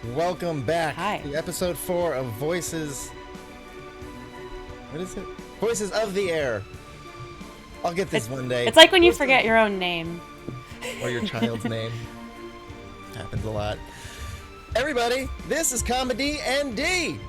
Welcome back Hi. to episode 4 of Voices. What is it? Voices of the Air. I'll get this one day. It's like when you forget your own name. Or your child's name. Happens a lot. Everybody, this is ComeDy&D.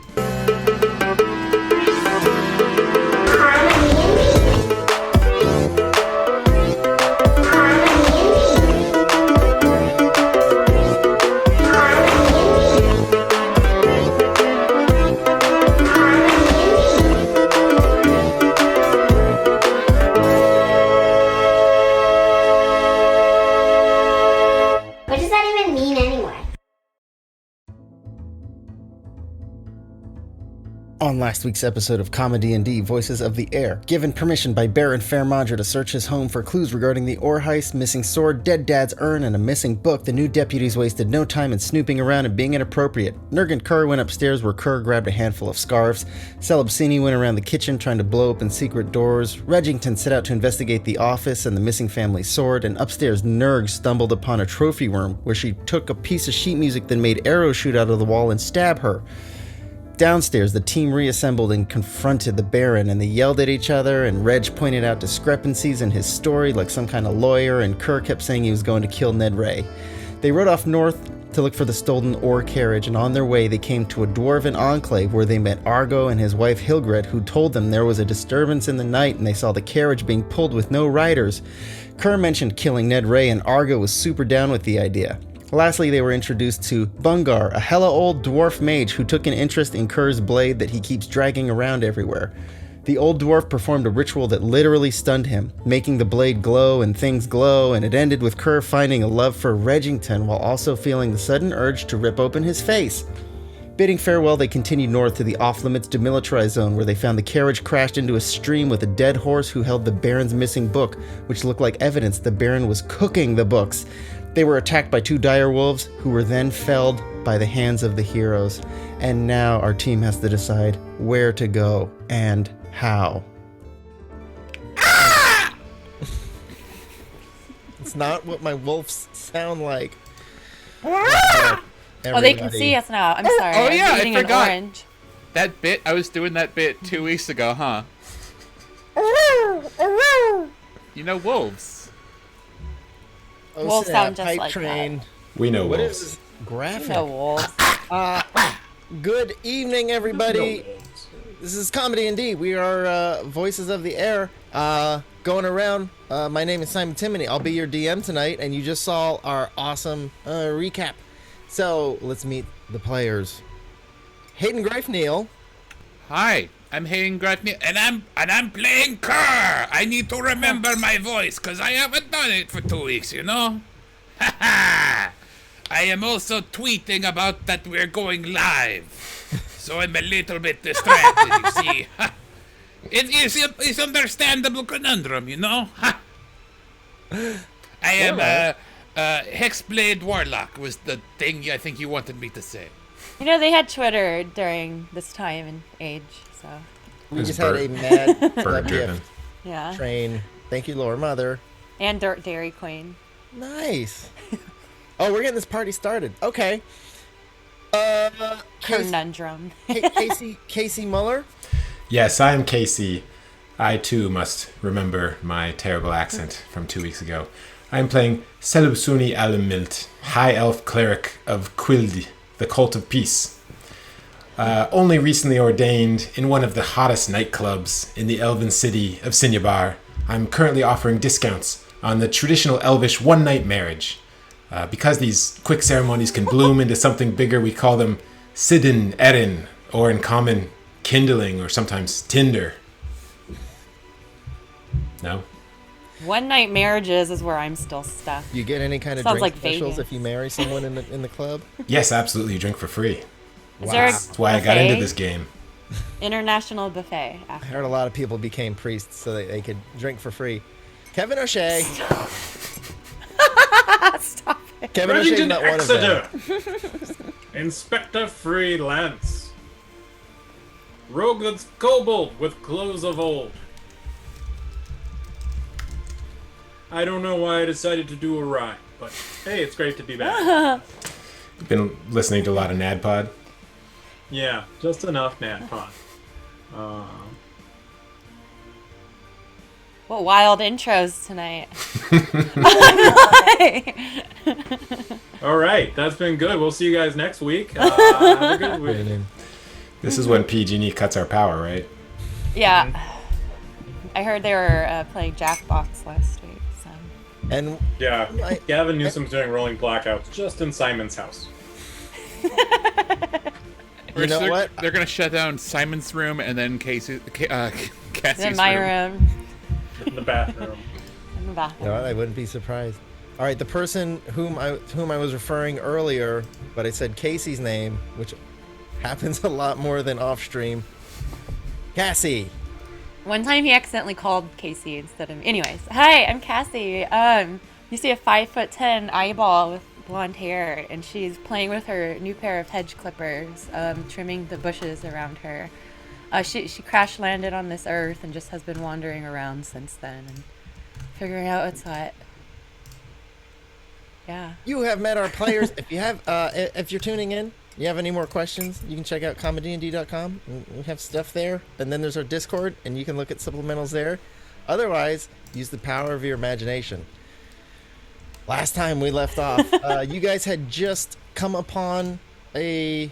What does that even mean anyway? On last week's episode of ComeDy&D, Voices of the Air, given permission by Baron Faire Madra to search his home for clues regarding the ore heist, missing sword, dead dad's urn, and a missing book, the new deputies wasted no time in snooping around and being inappropriate. Nurg and Kerr went upstairs where Kerr grabbed a handful of scarves. Celebsini went around the kitchen trying to blow open secret doors. Regington set out to investigate the office and the missing family sword, and upstairs Nurg stumbled upon a trophy room where she took a piece of sheet music that made arrows shoot out of the wall and stab her. Downstairs, the team reassembled and confronted the Baron, and they yelled at each other, and Reg pointed out discrepancies in his story like some kind of lawyer, and Kerr kept saying he was going to kill Ned Ray. They rode off north to look for the stolen ore carriage, and on their way they came to a dwarven enclave where they met Argo and his wife Hilgred, who told them there was a disturbance in the night and they saw the carriage being pulled with no riders. Kerr mentioned killing Ned Ray, and Argo was super down with the idea. Lastly, they were introduced to Bungar, a hella old dwarf mage who took an interest in Kerr's blade that he keeps dragging around everywhere. The old dwarf performed a ritual that literally stunned him, making the blade glow and things glow, and it ended with Kerr finding a love for Regington while also feeling the sudden urge to rip open his face. Bidding farewell, they continued north to the off-limits demilitarized zone where they found the carriage crashed into a stream with a dead horse who held the Baron's missing book, which looked like evidence the Baron was cooking the books. They were attacked by 2 dire wolves, who were then felled by the hands of the heroes. And now our team has to decide where to go and how. Ah! It's not what my wolves sound like. Oh, they can see us now. I'm sorry. Oh yeah, I'm eating I forgot. An orange. That bit, I was doing that bit 2 weeks ago, huh? You know wolves. Wolves sound just like train. We know What wolves. is this graphic? No wolves. Good evening, everybody. This is ComeDy&D. We are Voices of the Air. Going around. My name is Simon Timoney. I'll be your DM tonight, and you just saw our awesome recap. So let's meet the players. Hayden Greifneil. Hi, I'm Hayden Gratney, and I'm playing Kerr. I need to remember my voice, cause I haven't done it for 2 weeks, you know? I am also tweeting about that we're going live. So I'm a little bit distracted, you see. It's understandable conundrum, you know? I am Hexblade Warlock was the thing I think you wanted me to say. You know, they had Twitter during this time and age, so. We just had a mad Bird-driven. gift Yeah. train. Thank you, Lord Mother. And Dairy Queen. Nice. Oh, we're getting this party started. Okay. Conundrum. Casey Muller. Yes, I am Casey. I too must remember my terrible accent from 2 weeks ago. I am playing Celebsini Alamilt, High Elf Cleric of Quildi, the Cult of Peace. Only recently ordained in one of the hottest nightclubs in the elven city of Sinyabar. I'm currently offering discounts on the traditional elvish one-night marriage. Because these quick ceremonies can bloom into something bigger, we call them Sidin Erin, or in common, kindling, or sometimes Tinder. No? One night marriages is where I'm still stuck. You get any kind of Sounds drink like specials Vegas. if you marry someone in the club? Yes, absolutely. You drink for free. Is there a That's why I got into buffet? this game. International buffet. I After. heard a lot of people became priests so that they could drink for free. Kevin O'Shea. Stop it. Kevin O'Shea's Remington not one of them. Exeter. Inspector Freelance. Rogue that's kobold with clothes of old. I don't know why I decided to do a rhyme, but hey, it's great to be back. Been listening to a lot of NADPOD. Yeah, just enough NADPOD. What wild intros tonight. All right, that's been good. We'll see you guys next week. Have a good week. This is when PG&E cuts our power, right? Yeah. I heard they were playing Jackbox last week. So. And Yeah, Gavin Newsom's doing rolling blackouts just in Simon's house. you know what? They're gonna shut down Simon's room and then Cassie's In my room. In the bathroom. In the bathroom. No, I wouldn't be surprised. All right, the person whom I was referring earlier, but I said Casey's name, which happens a lot more than off stream. Cassie. One time he accidentally called Casey instead of. Anyways, hi, I'm Cassie. You see a 5'10" eyeball with blonde hair, and she's playing with her new pair of hedge clippers, trimming the bushes around her. She crash landed on this earth and just has been wandering around since then and figuring out what's what. Yeah. You have met our players. If you're tuning in, you have any more questions, you can check out ComeDy&D.com. We have stuff there. And then there's our Discord, and you can look at supplementals there. Otherwise, use the power of your imagination. Last time we left off, you guys had just come upon a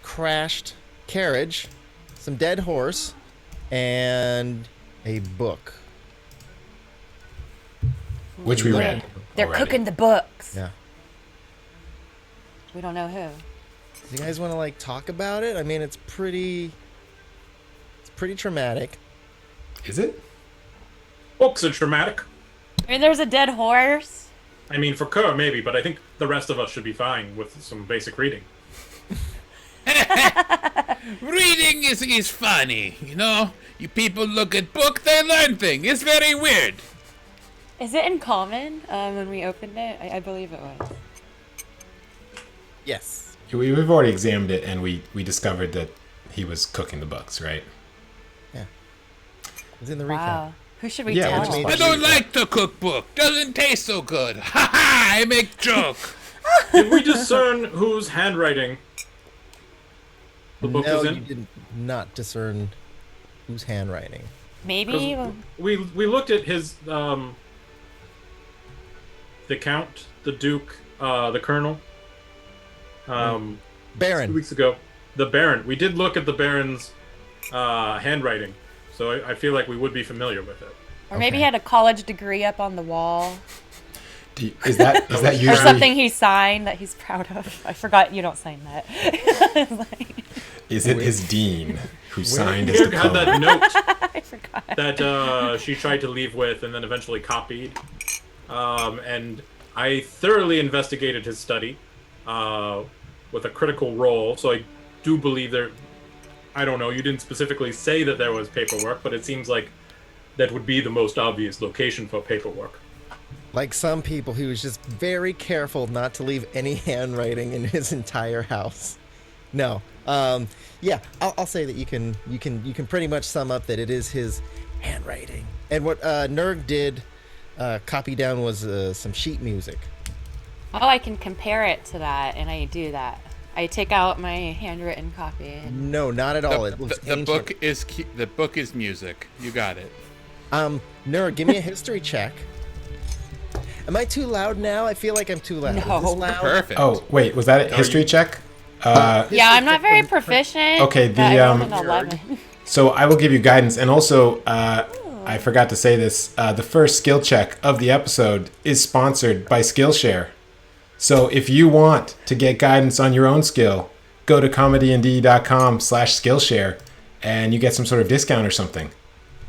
crashed carriage, some dead horse, and a book. Which we read. They're already. cooking the books. Yeah. We don't know who. Do you guys want to talk about it? I mean, it's pretty traumatic. Is it? Books are traumatic. I mean, there's a dead horse. I mean, for Kerr, maybe, but I think the rest of us should be fine with some basic reading. Reading is funny, you know? You people look at book, they learn things. It's very weird. Is it in common when we opened it? I believe it was. Yes. We've already examined it, and we discovered that he was cooking the books, right? Yeah. It's in the recap. Wow. Who should we Yeah, tell? which is I don't like to cook book. Doesn't taste so good. Ha ha! I make joke. Did we discern whose handwriting the book No, is you in? did not discern whose handwriting. Maybe. 'Cause we looked at his the count, the duke, the colonel. 2 Baron. weeks ago, the Baron. We did look at the Baron's handwriting, so I feel like we would be familiar with it. Or maybe Okay. he had a college degree up on the wall. Is that Or usually something he signed that he's proud of. I forgot you don't sign that. It's like, Is it his dean who signed his Here had diploma? that note I forgot. that she tried to leave with and then eventually copied. And I thoroughly investigated his study with a critical role, so I do believe there... I don't know, you didn't specifically say that there was paperwork, but it seems like that would be the most obvious location for paperwork. Like some people, he was just very careful not to leave any handwriting in his entire house. No. Yeah, I'll say that you can pretty much sum up that it is his handwriting. And what Nerg did copy down was some sheet music. Oh, I can compare it to that, and I do that. I take out my handwritten copy. And... No, not at all. It The, looks the ancient. book is music. You got it. Nerg, give me a history check. Am I too loud now? I feel like I'm too loud. No. Is this loud? Perfect. Oh, wait, was that a history check? Yeah, I'm not very proficient. Okay, but I rolled an the, 11. So I will give you guidance, and also I forgot to say this. The first skill check of the episode is sponsored by Skillshare. So if you want to get guidance on your own skill, go to ComeDy&D.com/Skillshare, and you get some sort of discount or something.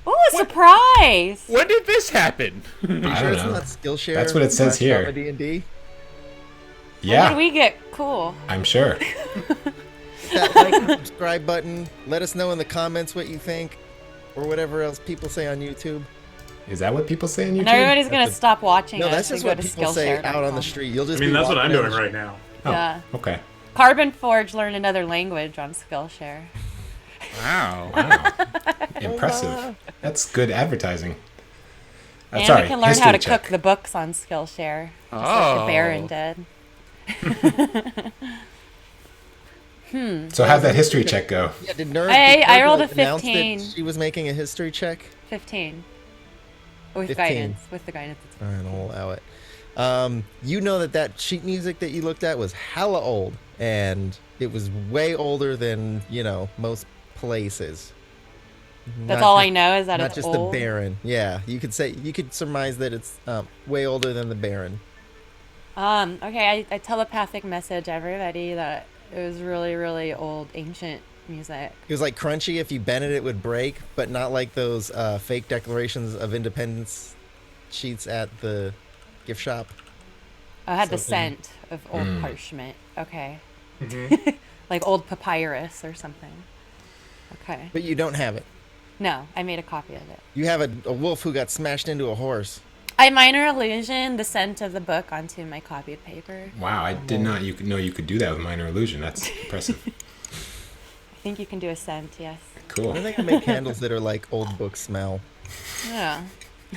Ooh, a surprise! When did this happen? I Sure, don't it's know. not Skillshare. That's what it says here. D&D. What Yeah, did we get? Cool. I'm sure. That like and subscribe button. Let us know in the comments what you think, or whatever else people say on YouTube. Is that what people say on YouTube? And everybody's gonna stop watching No, us that's and just go what to people say out on the Skillshare.com. street. You'll just I mean, be that's what walking I'm down doing the right now. Oh, Yeah. okay. Carbon Forge learned another language on Skillshare. Wow. Wow. Impressive. That's good advertising. And Sorry, we can learn how history to check. cook the books on Skillshare. Just like Oh. the Baron did. So how'd that history check go? Yeah, did Nerd, I rolled a announce 15. that she was making a history check? 15. With 15. guidance. With the guidance. All right, I'll allow it. You know that sheet music that you looked at was hella old, and it was way older than, most places. That's all I know is that not it's just old. the Baron. Yeah, you could surmise that it's way older than the Baron. Okay, I telepathic message everybody that it was really, really old, ancient music. It was like crunchy. If you bent it, it would break, but not like those fake Declarations of Independence sheets at the gift shop. I had the Something. scent of old parchment. Okay. Mm-hmm. Like old papyrus or something. Okay. But you don't have it. No, I made a copy of it. You have a wolf who got smashed into a horse. I minor illusion the scent of the book onto my copied paper. Wow, I did not know you could do that with minor illusion. That's impressive. I think you can do a scent, yes. Cool. I think I make candles that are like old book smell. Yeah.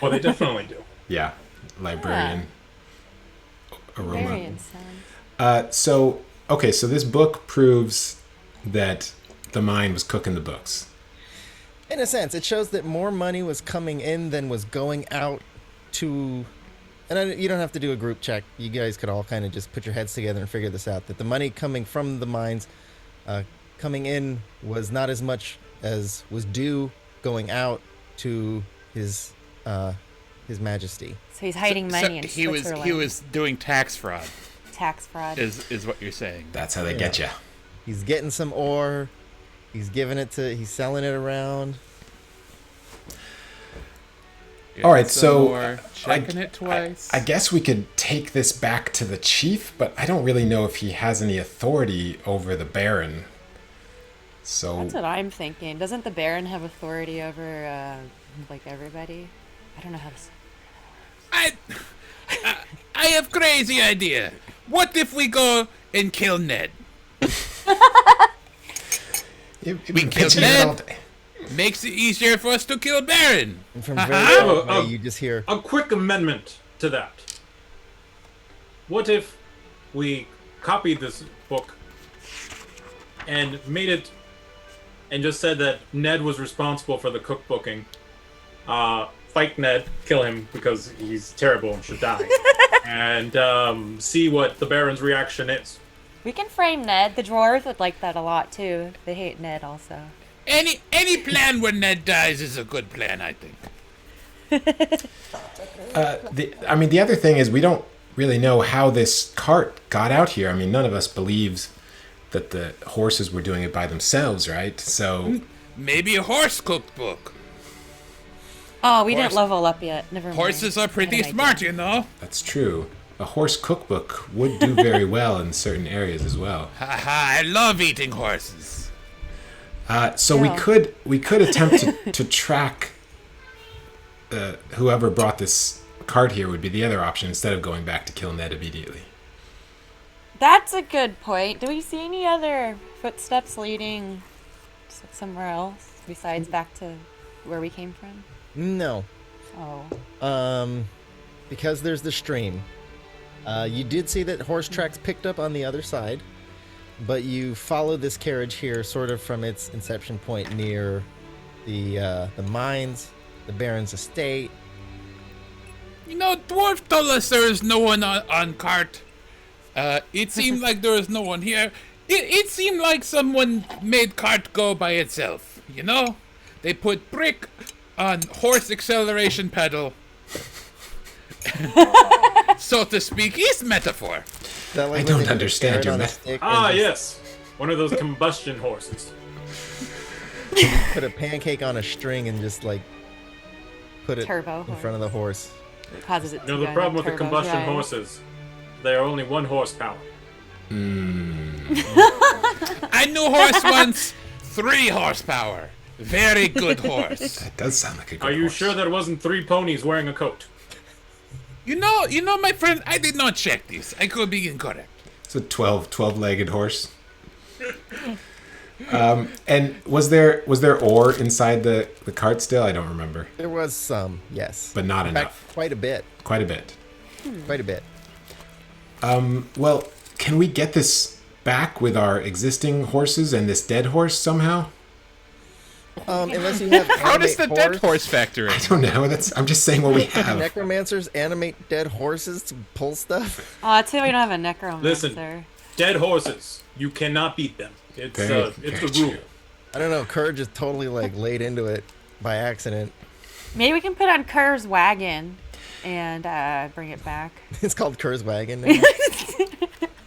Well, they definitely do. Yeah, librarian aroma. Very insane. So this book proves that the mine was cooking the books. In a sense, it shows that more money was coming in than was going out to... And you don't have to do a group check. You guys could all kind of just put your heads together and figure this out. That the money coming from the mines coming in was not as much as was due going out to his majesty. So he's hiding money in Switzerland. he was doing tax fraud. Tax fraud. Is what you're saying. That's how they get you. He's getting some ore. He's he's selling it around. All right, Some so more, checking it twice. I guess we could take this back to the chief, but I don't really know if he has any authority over the Baron. So That's what I'm thinking. Doesn't the Baron have authority over, everybody? I don't know how to say. I have crazy idea. What if we go and kill Ned? We kill Ned. Makes it easier for us to kill Baron. And from very far away, you just hear... A quick amendment to that. What if we copied this book and made it, and just said that Ned was responsible for the cookbooking? Fight Ned, kill him because he's terrible and should die, and see what the Baron's reaction is. We can frame Ned. The Dwarves would like that a lot too. They hate Ned also. Any plan where Ned dies is a good plan, I think. the other thing is we don't really know how this cart got out here. I mean, none of us believes that the horses were doing it by themselves, right? So Maybe a horse cookbook. Oh, we didn't level up yet. Never mind. Horses are I had pretty an smart, idea. you know. that's true. A horse cookbook would do very well in certain areas as well. Haha, I love eating horses. So Yeah. we could attempt to track whoever brought this cart here would be the other option instead of going back to kill Ned immediately. That's a good point. Do we see any other footsteps leading somewhere else besides back to where we came from? No. Oh. Because there's the stream. You did see that horse tracks picked up on the other side, but you follow this carriage here sort of from its inception point near the mines, the Baron's estate. You know, Dwarf told us there is no one on cart. It seemed like there was no one here. It seemed like someone made cart go by itself, you know? They put brick on horse acceleration pedal. So to speak, is metaphor. Is that like I when don't they put a understand carrot your on a meth- stick and Ah, just yes. One of those combustion horses. Put a pancake on a string and just like put it Turbo in front of the horse. It causes it to You know, go the in problem a with the turbo combustion drive. horses, they are only 1 horsepower. I knew horse once, 3 horsepower. Very good horse. That does sound like a good Are you horse. sure that wasn't 3 ponies wearing a coat? You know, my friend, I did not check this. I could be incorrect. It's a 12-legged horse. And was there ore inside the cart still? I don't remember. There was some, yes. But not In fact, enough. quite a bit. Quite a bit. Quite a bit. Well, Can we get this back with our existing horses and this dead horse somehow? Unless you have How does the animate dead horse factor in? I don't know. I'm just saying what we have. Necromancers animate dead horses to pull stuff. Oh, too, we don't have a necromancer. Listen, dead horses. You cannot beat them. It's Very the rule. true. I don't know. Courage is totally like laid into it by accident. Maybe we can put on Kerr's wagon and bring it back. It's called Kerr's wagon. Now.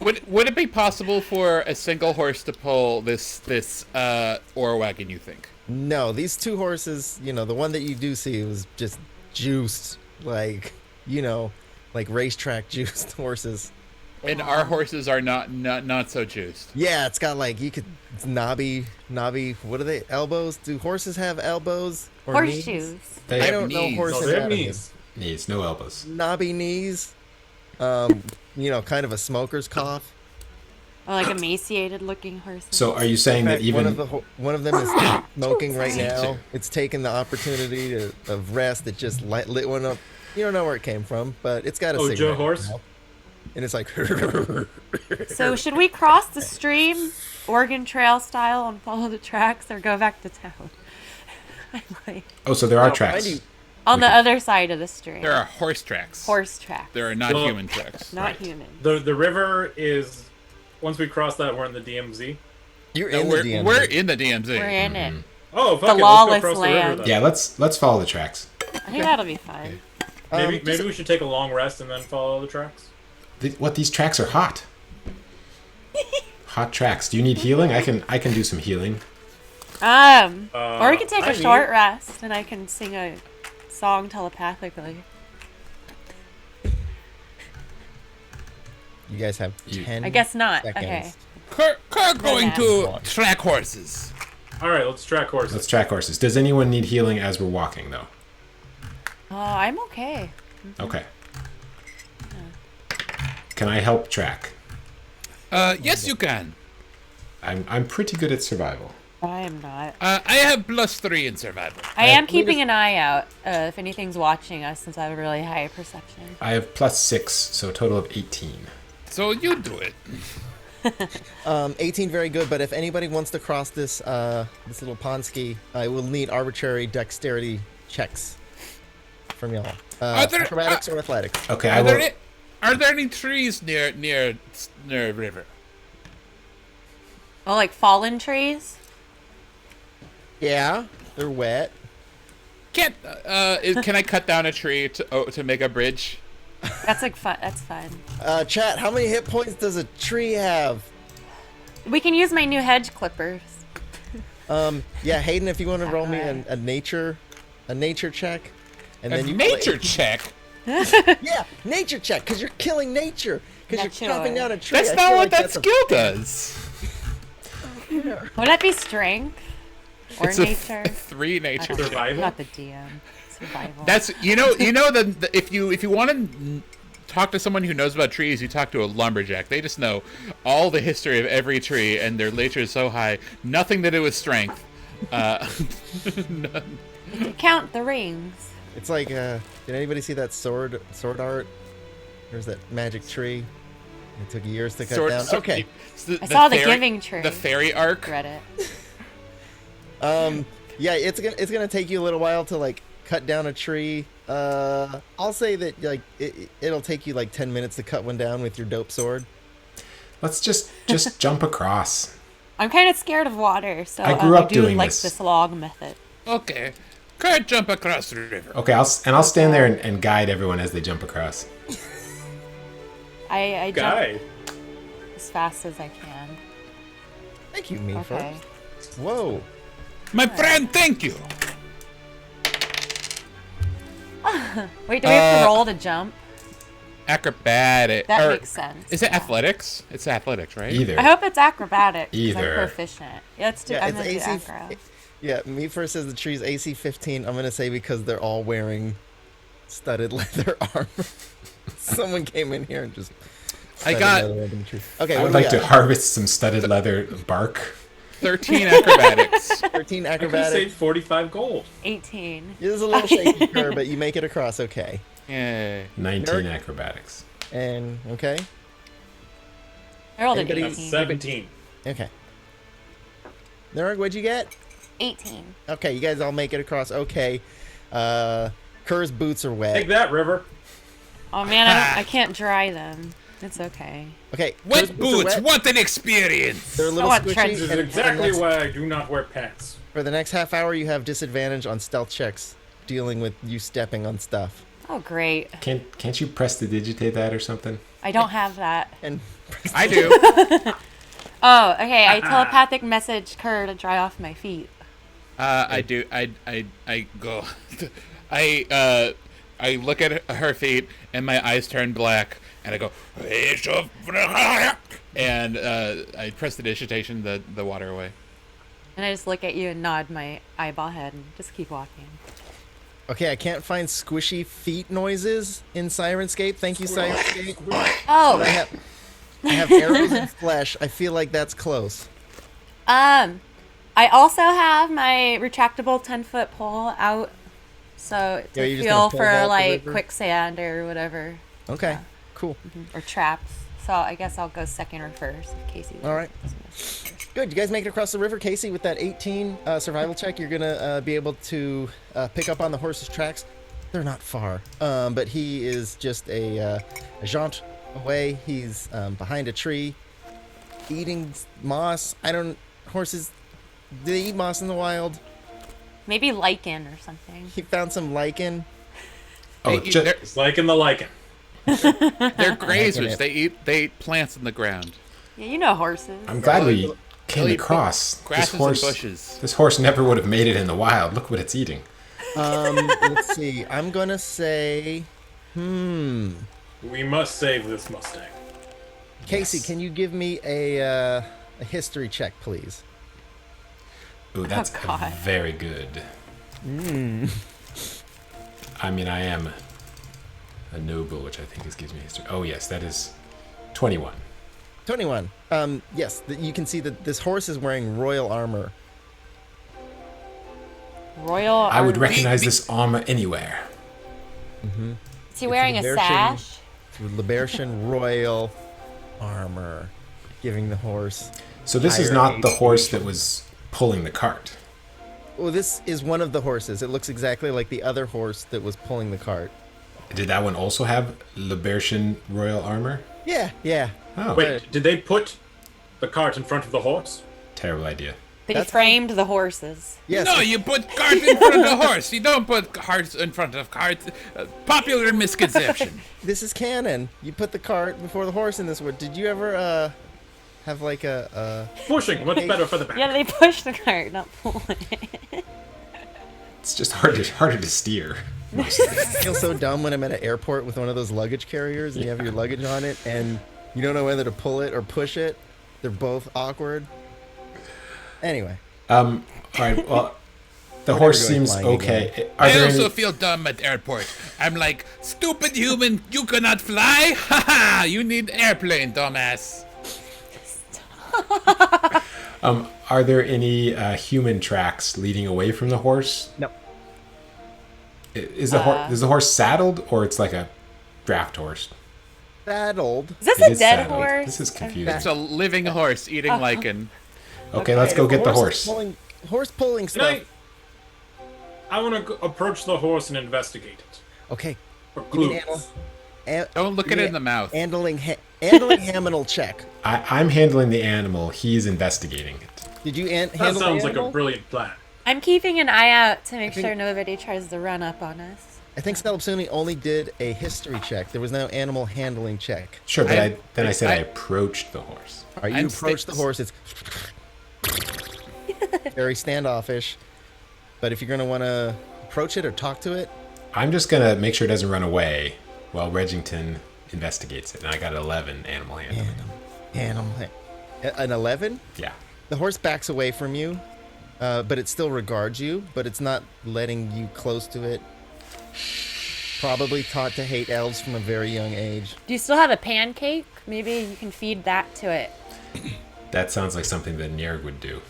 Would it be possible for a single horse to pull this ore wagon, you think? No, these two horses, the one that you do see was just juiced, like racetrack juiced horses. And our horses are not so juiced. Yeah, it's got it's knobby. What are they? Elbows? Do horses have elbows or knees? Horseshoes. They I have don't know knees. horse No, they have anatomy. knees. knees, no elbows. Knobby knees. Kind of a smoker's cough. Or like emaciated looking horses. So are you saying that even one of them is smoking right now. It's taken the opportunity of rest. It just lit one up. You don't know where it came from, but it's got a cigarette Joe horse? now. And it's like. So should we cross the stream, Oregon Trail style, and follow the tracks, or go back to town? I'm like, Oh, so there are Mind tracks. you, on the other side of the stream. There are horse tracks. Horse tracks. There are not Well, human tracks. Not human. The river is. Once we cross that, we're in the DMZ. You're No, in we're, the DMZ. we're in the DMZ. We're in it. Oh, fuck The it. Let's lawless go across land. the river then. Yeah, let's follow the tracks. I think that'll be fun. Maybe we should take a long rest and then follow the tracks. These tracks are hot. Hot tracks. Do you need healing? I can do some healing. Or we can take I a short rest, and I can sing a song telepathically. You guys have 10 I guess not. seconds. Okay. Kerr going to Right. track horses. All right, let's track horses. Let's track horses. Does anyone need healing as we're walking, though? I'm okay. Okay. Can I help track? Yes, you can. I'm pretty good at survival. I am not. I have +3 in survival. I am keeping an eye out if anything's watching us, since I have a really high perception. I have +6, so a total of 18. So you do it. 18, very good. But if anybody wants to cross this this little Ponsky, I will need arbitrary dexterity checks from y'all. Are there- Acrobatics or athletics? Okay, Are there any trees near river? Oh, like fallen trees? Yeah, they're wet. Can I cut down a tree to make a bridge? That's like fun. That's fun. Chat, how many hit points does a tree have? We can use my new hedge clippers. Yeah, Hayden, if you want to roll me Alright. a nature check, and A then you nature check. Yeah, nature check, because you're killing nature, because you're Nature. chopping down a tree. That's I not feel what like that that's a- skill does. Would that be strength or It's nature? a 3 nature I don't check. know. Survival? Not the DM. Survival. That's the if you want to talk to someone who knows about trees, you talk to a lumberjack. They just know all the history of every tree, and their nature is so high. Nothing to do with strength. Count the rings. It's like, did anybody see that sword art? There's that magic tree. It took years to cut down. Okay. I saw the giving tree. The fairy arc. Read it. Yeah, it's gonna take you a little while to like cut down a tree. I'll say that like it'll take you like 10 minutes to cut one down with your dope sword. Let's just jump across. I'm kind of scared of water, so I grew up do doing like this. log method. Okay. Can't jump across the river. Okay, I'll stand there and guide everyone as they jump across. I jump Guy. as fast as I can. Thank you, me Okay. first. Whoa. My friend, thank you. Wait, do we have to roll to jump? Acrobatic. That or- makes sense. Is it athletics? It's athletics, right? Either. I hope it's acrobatic. 'cause Either. I'm proficient. Yeah, let's do. Yeah, I'm it's gonna do AC. acro. Yeah, me first says the tree's AC 15. I'm gonna say because they're all wearing studded leather armor. Someone came in here and just. I studded got leather armor in the tree. Okay, I what would do we like to got? harvest some studded leather bark. 13 acrobatics. 13 I could have acrobatics. saved 45 gold. 18. It is a little shaky, Kerr, but you make it across okay. Yay. 19 Nerd. acrobatics. And okay. I rolled an Anybody- 18. 17. Okay. Nurg, what'd you get? 18. Okay, you guys all make it across. Okay. Kerr's boots are wet. Take that, River. Oh man, I can't dry them. It's okay. Okay. Kerr's Wet are boots, wet. what an experience! They're a little want squishy. trenches. This is and exactly for the next- why I do not wear pants. For the next half hour, you have disadvantage on stealth checks dealing with you stepping on stuff. Oh great. Can't you prestidigitate that or something? I don't have that. And I do. Oh, okay. I telepathic message Kerr to dry off my feet. I do. I go. I look at her feet, and my eyes turn black, and I go, and I press the digitation, the water away. And I just look at you and nod my eyeball head and just keep walking. okay, I can't find squishy feet noises in Sirenscape. Thank you, Sirenscape. Oh, I have arrows and flesh. I feel like that's close. I also have my retractable 10-foot pole out, so Yeah, to you're just feel gonna pole for vault the like river? quicksand or whatever, Okay, cool. or traps. So I guess I'll go second or first. Casey's. All right. Good. You guys make it across the river, Casey. With that 18 survival check, you're gonna be able to pick up on the horse's tracks. They're not far, but he is just a jaunt away. He's behind a tree, eating moss. Horses, do they eat moss in the wild? Maybe lichen or something. He found some lichen. Oh, They eat- just, they're, It's like in the lichen. they're grazers. it. They eat plants in the ground. Yeah, you know horses. I'm glad we came Really, across this grasses and horse. bushes. This horse never would have made it in the wild. Look what it's eating. Let's see. I'm gonna say, We must save this Mustang. Casey, Yes. can you give me a history check, please? Ooh, that's God. very good. I mean, I am a noble, which I think gives me history. Oh yes, that is 21. 21. Yes, you can see that this horse is wearing royal armor. Royal. I would armor. recognize this armor anywhere. Is he wearing a Libertian- sash? Libertian royal armor, giving the horse. So this is Higher not the HP. horse that was pulling the cart. Well, this is one of the horses. It looks exactly like the other horse that was pulling the cart. Did that one also have Libertian royal armor? Yeah. Oh, Wait, did they put the cart in front of the horse? terrible idea. But he That's framed the horses. Yes. No, you put cart in front of the horse. You don't put carts in front of carts. Popular misconception. This is canon. You put the cart before the horse in this word. Did you ever have like a Pushing, what's better for the back? Yeah, they push the cart, not pull it. It's just harder to steer. I feel so dumb when I'm at an airport with one of those luggage carriers and you have your luggage on it and you don't know whether to pull it or push it. They're both awkward. Anyway, All right. Well, the horse going seems flying okay. Are I there also any? feel dumb at airport. I'm like, stupid human, you cannot fly? Haha, you need airplane, dumbass. Are there any human tracks leading away from the horse? no. Is the horse saddled or it's like a draft horse? Saddled. Is this It a is dead saddled. horse? This is confusing. It's a living horse eating lichen. Okay, let's go get the is horse. Horse pulling Can stuff. I want to approach the horse and investigate it Okay. for Give me clues. Don't look it in the mouth. Handling Haminal check. I'm handling the animal. He's investigating it. Did you That handle sounds the like a animal? brilliant plan. I'm keeping an eye out to make think- sure nobody tries to run up on us. I think Stelopsuni only did a history check. There was no animal handling check. Sure, but I- I said I I- approached the horse. Are you I'm approach the horse? It's very standoffish. But if you're gonna want to approach it or talk to it, I'm just gonna make sure it doesn't run away while Regington investigates it. And I got 11 animal handling. an 11. Yeah. The horse backs away from you, but it still regards you. But it's not letting you close to it. Probably taught to hate elves from a very young age. Do you still have a pancake? Maybe you can feed that to it. That sounds like something that Nierg would do.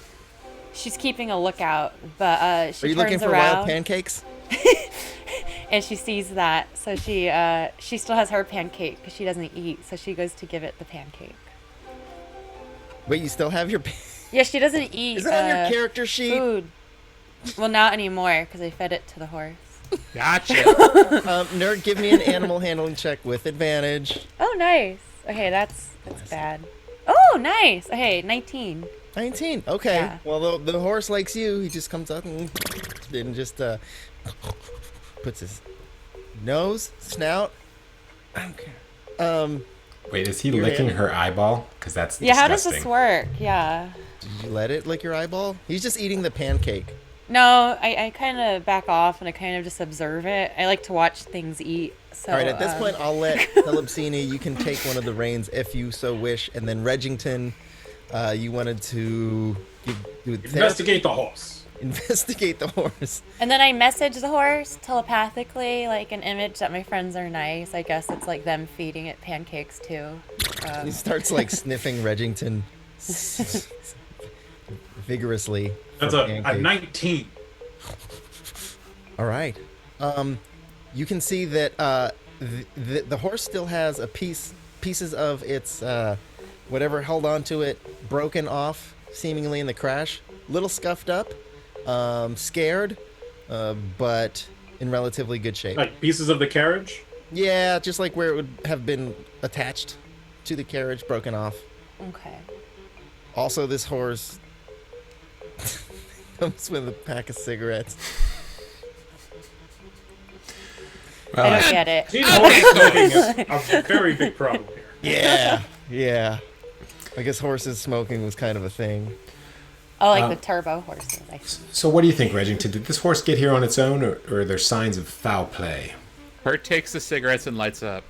She's keeping a lookout, but she Are you turns looking for around wild pancakes? and she sees that, so she still has her pancake because she doesn't eat, so she goes to give it the pancake. Wait, you still have your... Yeah, she doesn't eat Is it on your character sheet? food. Well, not anymore, because I fed it to the horse. Gotcha. Nerd, give me an animal handling check with advantage. Oh, nice. Okay, that's bad. Oh, nice. Okay, 19. 19. Okay. Yeah. Well, the horse likes you. He just comes up and just puts his nose, snout. Okay. Wait, is he Your licking hand. her eyeball? Because that's Yeah, how disgusting. does this work? Yeah. Did you let it lick your eyeball? He's just eating the pancake. No, I kind of back off and I kind of just observe it. I like to watch things eat. So, All right, at this point, I'll let Telebsini, you can take one of the reins if you so wish. And then Regington, you wanted to do Investigate the horse. Investigate the horse. And then I message the horse telepathically, like an image that my friends are nice. I guess it's like them feeding it pancakes too. He starts like sniffing Regington vigorously. That's for a pancake. 19. All right. You can see that the horse still has pieces of its whatever held onto it broken off, seemingly in the crash. Little scuffed up, scared, but in relatively good shape. Like pieces of the carriage? Yeah, just like where it would have been attached to the carriage, broken off. Okay. Also, this horse comes with a pack of cigarettes. Well, I don't get it. See, horse smoking is a very big problem here. Yeah. I guess horses smoking was kind of a thing. Oh, like the turbo horses. I see. so what do you think, Regington? Did this horse get here on its own, or are there signs of foul play? Bert takes the cigarettes and lights up.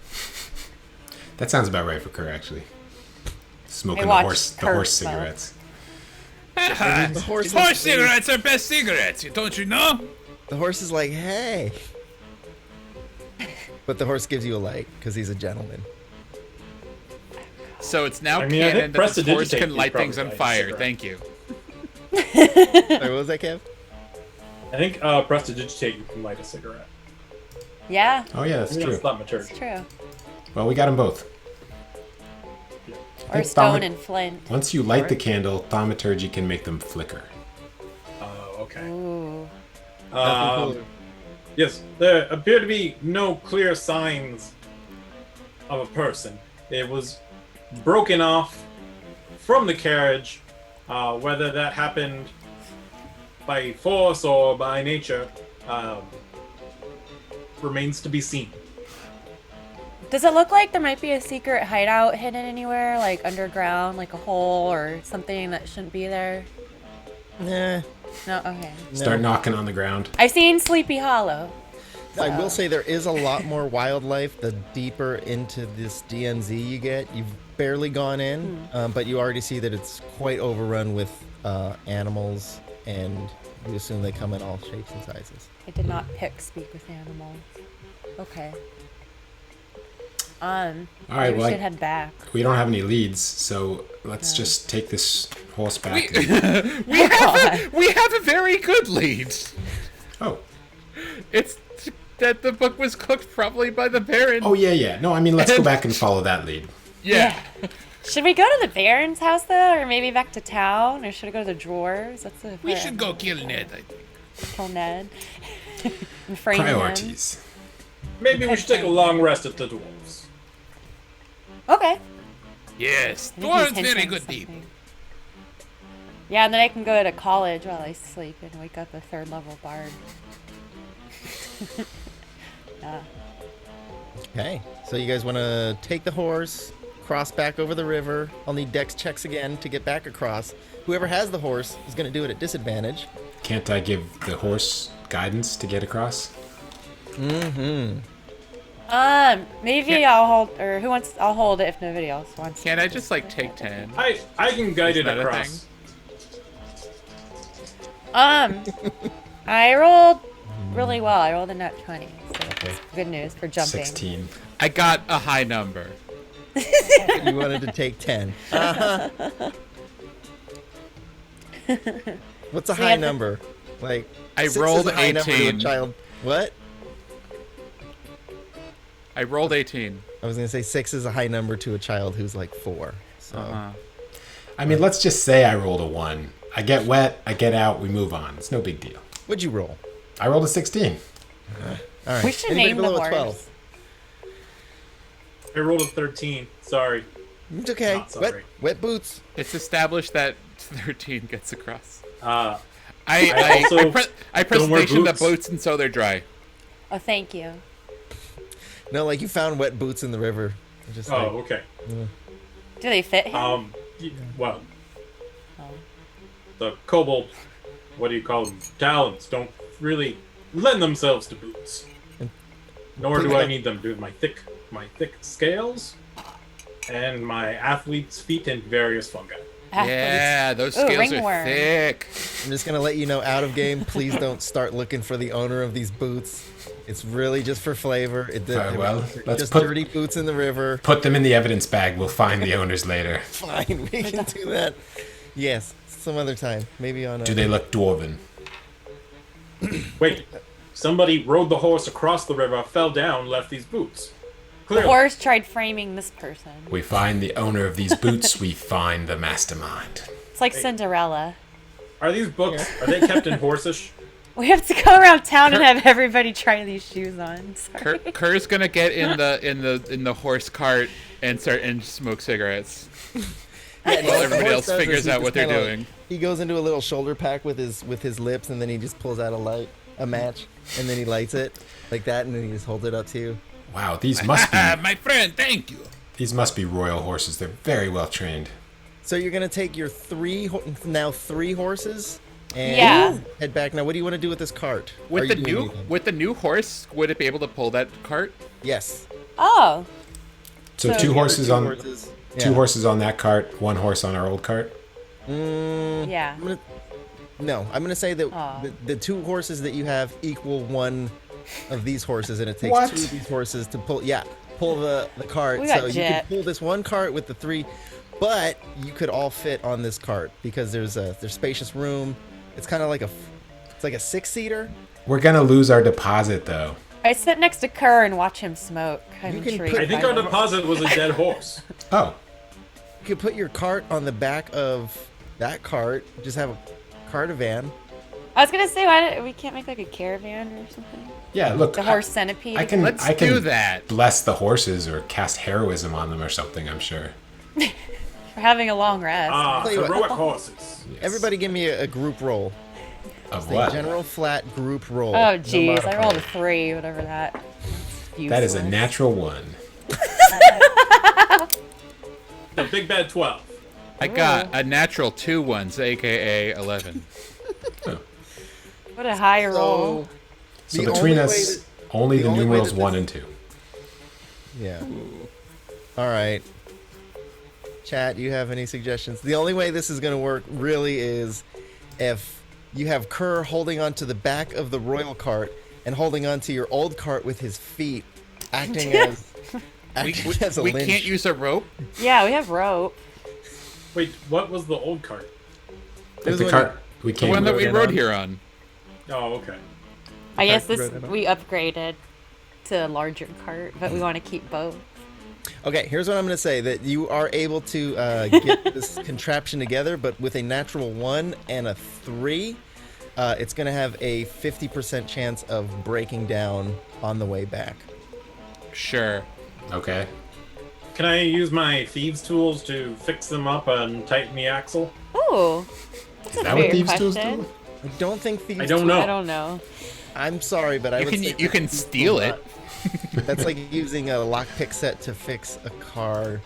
That sounds about right for Kerr, actually. Smoking I the watched horse Kerr cigarettes. The horse Horse is- cigarettes are best cigarettes, don't you know? The horse is like, hey. But the horse gives you a light because he's a gentleman. So it's now I mean, I think canon that this horse prestidigitate can is light things probably on right, fire. cigarette. Thank you. Sorry, what was that, Kev? I think prestidigitate, you can light a cigarette. Yeah, Oh yeah, I that's think true. that's thaumaturgy. it's true. Well, we got them both. Or think stone thaumat- and flint. Once you light the candle, thaumaturgy can make them flicker. Oh, okay. Ooh. Yes, there appear to be no clear signs of a person. It was broken off from the carriage. Whether that happened by force or by nature remains to be seen. Does it look like there might be a secret hideout hidden anywhere, like underground, like a hole or something that shouldn't be there? Nah. No? Okay. Start knocking on the ground. I've seen Sleepy Hollow. I will say there is a lot more wildlife the deeper into this DNZ you get. You've barely gone in, but you already see that it's quite overrun with animals, and you assume they come in all shapes and sizes. I did not pick Speak with Animals. Okay. All right, we well, should head back. We don't have any leads, so let's just take this horse back. We have a very good lead. Oh. It's that the book was cooked probably by the Baron. Oh, yeah. No, I mean, let's go back and follow that lead. Yeah. Should we go to the Baron's house though, or maybe back to town, or should we go to the Dwarves? That's a We should go kill Ned, I think. kill Ned. And frame him. Priorities. Maybe we should take a long rest at the Dwarves. Okay. Yes, I think he's Dwarves hinting very good deep. something. Yeah, and then I can go to college while I sleep and wake up a third level bard. Okay, so you guys want to take the horse, cross back over the river. I'll need dex checks again to get back across. Whoever has the horse is going to do it at disadvantage. Can't I give the horse guidance to get across? Maybe I'll hold, or who wants? I'll hold it if nobody else wants. Can't I just like take 10? I can guide Is it that a across. I rolled really well. I rolled a nat 20, so that's good news for jumping. 16. I got a high number. You wanted to take 10. What's a So you high have to- number? Like, I 6 is rolled a high number to a 18. child. What? I rolled 18. I was going to say 6 is a high number to a child who's like 4. So I mean, let's just say I rolled a 1. I get wet, I get out, we move on. It's no big deal. What'd you roll? I rolled a 16. All right. We should Anybody name the below a horse. I rolled a 13. Sorry. It's okay. Not sorry. Wet boots. It's established that 13 gets across. I I also press don't wear station the boots. boats until they're dry. Oh, thank you. No, like you found wet boots in the river. Just Oh, like, okay. Do they fit him? Well, Oh. the kobold, what do you call them? Talons don't really lend themselves to boots. Nor do I need them to my thick scales and my athlete's feet and various fungi. Yeah, those Ooh, scales ringworm. are thick. I'm just gonna let you know, out of game, please don't start looking for the owner of these boots. It's really just for flavor. Very well. Let's just put- dirty boots in the river. Put them in the evidence bag. We'll find the owners later. Fine, we can do that. Yes, some other time. Maybe on a... Do they look dwarven? Wait, somebody rode the horse across the river, fell down, left these boots. The Clearly. horse tried framing this person. We find the owner of these boots, we find the mastermind. It's like Cinderella. Are these books, are they kept in horsish? We have to go around town and have everybody try these shoes on. Sorry. Kerr's gonna get in the horse cart and start and smoke cigarettes Yeah, while what everybody the else horse does figures is he out just what they're kinda- doing. He goes into a little shoulder pack with his lips, and then he just pulls out a match, and then he lights it like that, and then he just holds it up to you. Wow, these must be My friend, thank you. royal horses. They're very well trained. So you're gonna take your three horses and Yeah. head back. Now, what do you want to do with this cart? Are With you the doing new anything? with the new horse, would it be able to pull that cart? Yes. Oh, So, So two the horses Two on horses. two Yeah. horses on that cart, one horse on our old cart. yeah. I'm gonna say that Aw. the two horses that you have equal one of these horses, and it takes What? two of these horses to pull the cart. We got So you Jet. can pull this one cart with the three, but you could all fit on this cart because there's spacious room. It's kind of like it's like a 6-seater. We're gonna lose our deposit though. I sit next to Kerr and watch him smoke. I'm You can intrigued. put- I think by our that. deposit was a dead horse. Oh, You could put your cart on the back of that cart. Just have a caravan. I was gonna say, why we can't make like a caravan or something? yeah. Look, The horse centipede. I can Let's I can do that. bless the horses or cast heroism on them or something. I'm sure. for having a long rest. Tell you what. Heroic horses. Yes. Everybody, give me a group roll. Of A what? general flat group roll. oh No jeez, I rolled a modifier. 3, whatever that. That is a Useless. natural 1. The big bad 12. I got a natural 2 ones, aka 11. What a high roll. So The between only us, way that- only the the only way numerals that 1 this- and 2. Yeah. All right. Chat, you have any suggestions? The only way this is going to work really is if you have Kerr holding onto the back of the royal cart and holding onto your old cart with his feet, acting as as a We lynch. can't use a rope. Yeah, we have rope. Wait, what was the old cart? There's The one- cart we The came one that with. we rode here on. Oh, okay. I guess Okay, this right on. we upgraded to a larger cart, but we want to keep both. Okay, here's what I'm going to say: that you are able to get this contraption together, but with a natural 1 and a 3, it's going to have a 50% chance of breaking down on the way back. Sure. Okay. Can I use my thieves' tools to fix them up and tighten the axle? Ooh, that's Is a that what fair thieves tools question. do? I don't think thieves. I don't know. I don't know. I'm sorry, but I You would can say you can thieves steal will it. not- That's like using a lockpick set to fix a car.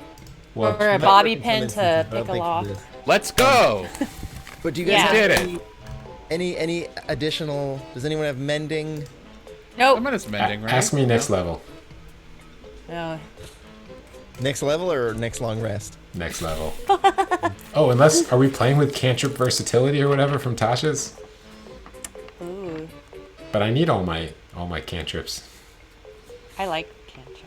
Well, Or a Might bobby work in some pin instances, to but I don't pick a think lock. it is. Let's go. But do you guys Yeah. have Did it. any additional? Does anyone have mending? Nope. Someone is mending, right? ask me next level. No. Next level or next long rest? Next level. Oh, unless are we playing with cantrip versatility or whatever from Tasha's? Ooh, But I need all my cantrips. I like cantrips.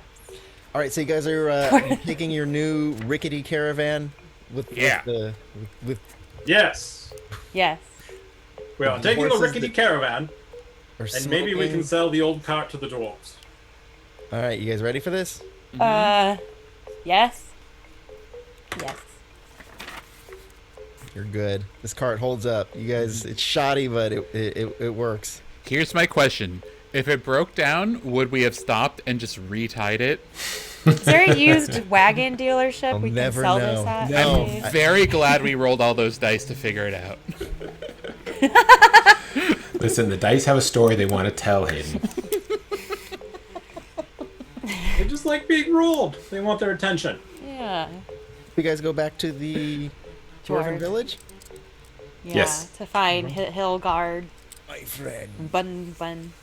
All right, so you guys are taking your new rickety caravan with Yeah. with Yes. Yes. We are The taking the horses rickety that- caravan, or and maybe we can smoking. sell the old cart to the dwarves. All right, you guys ready for this? Yes. Yes. You're good. This cart holds up. You guys, it's shoddy, but it works. Here's my question. If it broke down, would we have stopped and just retied it? Is there a used wagon dealership I'll we can never sell know. this at? No. maybe? I'm very glad we rolled all those dice to figure it out. Listen, the dice have a story they want to tell, Hayden. They just like being rolled. They want their attention. Yeah. You guys go back to the Dwarven Dwarf. village? Yeah. Yes. To find Hilgard My friend. and Bun.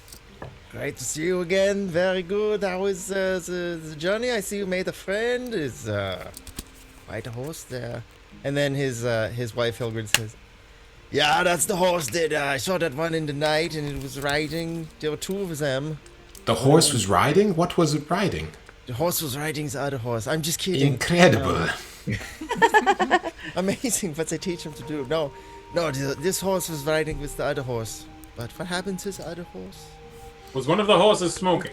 Great to see you again. Very good. How was the journey? I see you made a friend. Is quite a horse there. And then his wife Hilgard says, "Yeah, that's the horse that I saw that one in the night, and it was riding. There were two of them. The horse was riding? What was it riding? The horse was riding the other horse. I'm just kidding. Incredible. Amazing what they teach him to do. No, this horse was riding with the other horse. But what happened to the other horse? Was one of the horses smoking?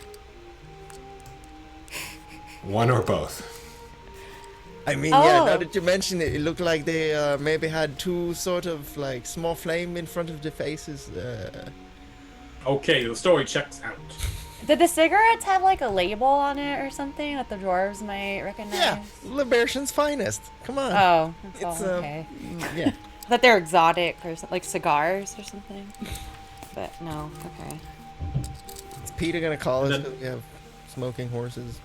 One or both. I mean, yeah, now Oh. that you mention it, it looked like they maybe had two sort of like small flame in front of their faces. Okay, the story checks out. Did the cigarettes have like a label on it or something that the dwarves might recognize? Yeah, Liberation's finest. Come on. Oh, that's It's, all okay. Yeah. I thought they're exotic or like cigars or something. But no, okay. Is Peter gonna call us And then- because we have smoking horses?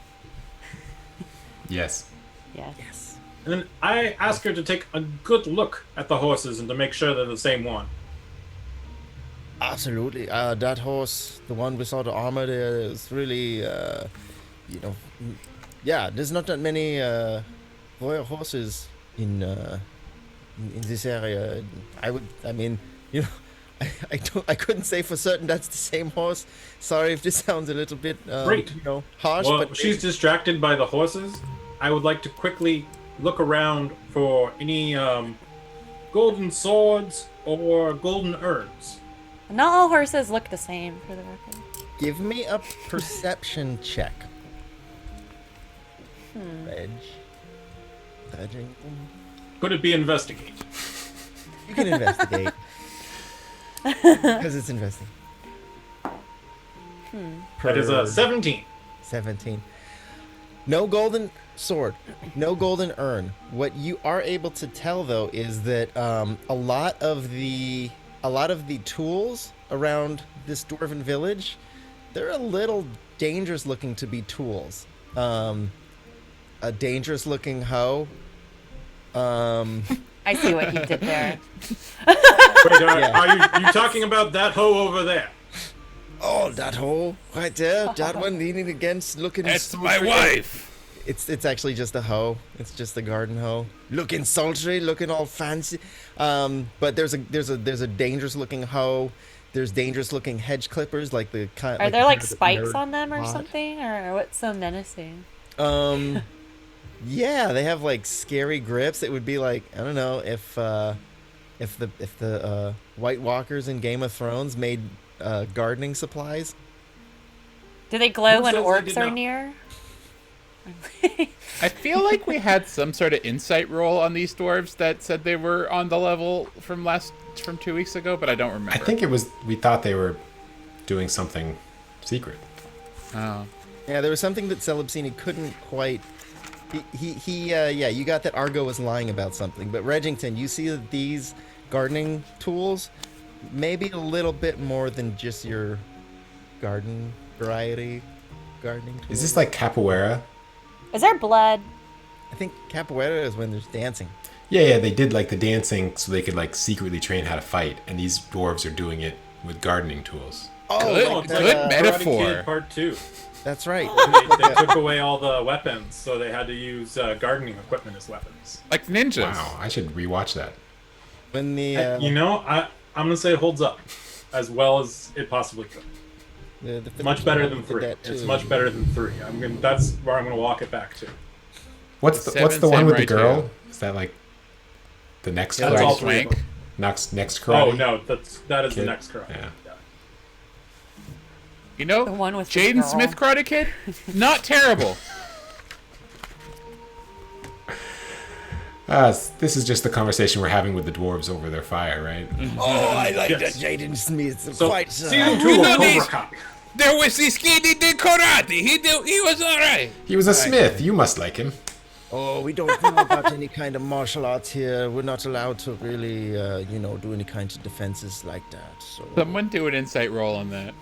Yes. Yes. Yes. And then I ask her to take a good look at the horses and to make sure they're the same one. Absolutely. That horse, the one with all the armor there, is really, yeah. There's not that many royal horses in this area. I mean, I couldn't say for certain that's the same horse. Sorry if this sounds a little bit, Great. harsh. Well, but she's distracted by the horses. I would like to quickly look around for any golden swords or golden urns. Not all horses look the same, for the record. give me a perception check. Reg. Could it be investigate? You can investigate. Because it's investing. That is a 17. 17. No golden sword, no golden urn. What you are able to tell though is that a lot of the tools around this dwarven village, they're a little dangerous looking to be tools. A dangerous looking hoe. I see what he did there. Wait, Yeah. are you talking about that hoe over there? Oh, that hoe right there, that one leaning against, looking. That's sultry. my wife. It's actually just a hoe. It's just a garden hoe, looking sultry, looking all fancy. But there's a dangerous looking hoe. There's dangerous looking hedge clippers, like the kind. Are there like the spikes nerd on them or pot. something? Or what's so menacing? Yeah, they have like scary grips. It would be like, I don't know, if the White Walkers in Game of Thrones made gardening supplies. Do they glow Who when says they orcs did are not? near? I feel like we had some sort of insight roll on these dwarves that said they were on the level from 2 weeks ago, but I don't remember. I think it was, we thought they were doing something secret. Oh. Yeah, there was something that Celebsini couldn't quite. Yeah, you got that Argo was lying about something, but Regington, you see that these gardening tools, maybe a little bit more than just your garden variety gardening tools. Is this like capoeira? Is there blood? I think capoeira is when there's dancing. Yeah, they did like the dancing so they could like secretly train how to fight, and these dwarves are doing it with gardening tools. Oh, Good. Oh, like it's that, Good like metaphor. Karate Kid Part 2. that's right. They took away all the weapons, so they had to use gardening equipment as weapons. Like ninjas. Wow, I should rewatch that. When the You know, I'm gonna say it holds up as well as it possibly could. the Much better than did 3. that It's too. much better than 3. That's where I'm gonna walk it back to. What's the Seven one with the Samurai girl? too. Is that like the next That's karate? all 3 of Swank. them. Next Oh karate? no, that is Kid? the next karate. Yeah. You know, The one with the Jaden girl. Smith Karate Kid, not terrible. This is just the conversation we're having with the dwarves over their fire, right? Oh, I like Yes. that Jaden Smith. So, Quite season 2 We of know Cobra these- Kai. There was this kid, he did karate. He was alright. He was a smith. You must like him. Oh, we don't know about any kind of martial arts here. We're not allowed to really, do any kinds of defenses like that. So, Someone do an insight roll on that.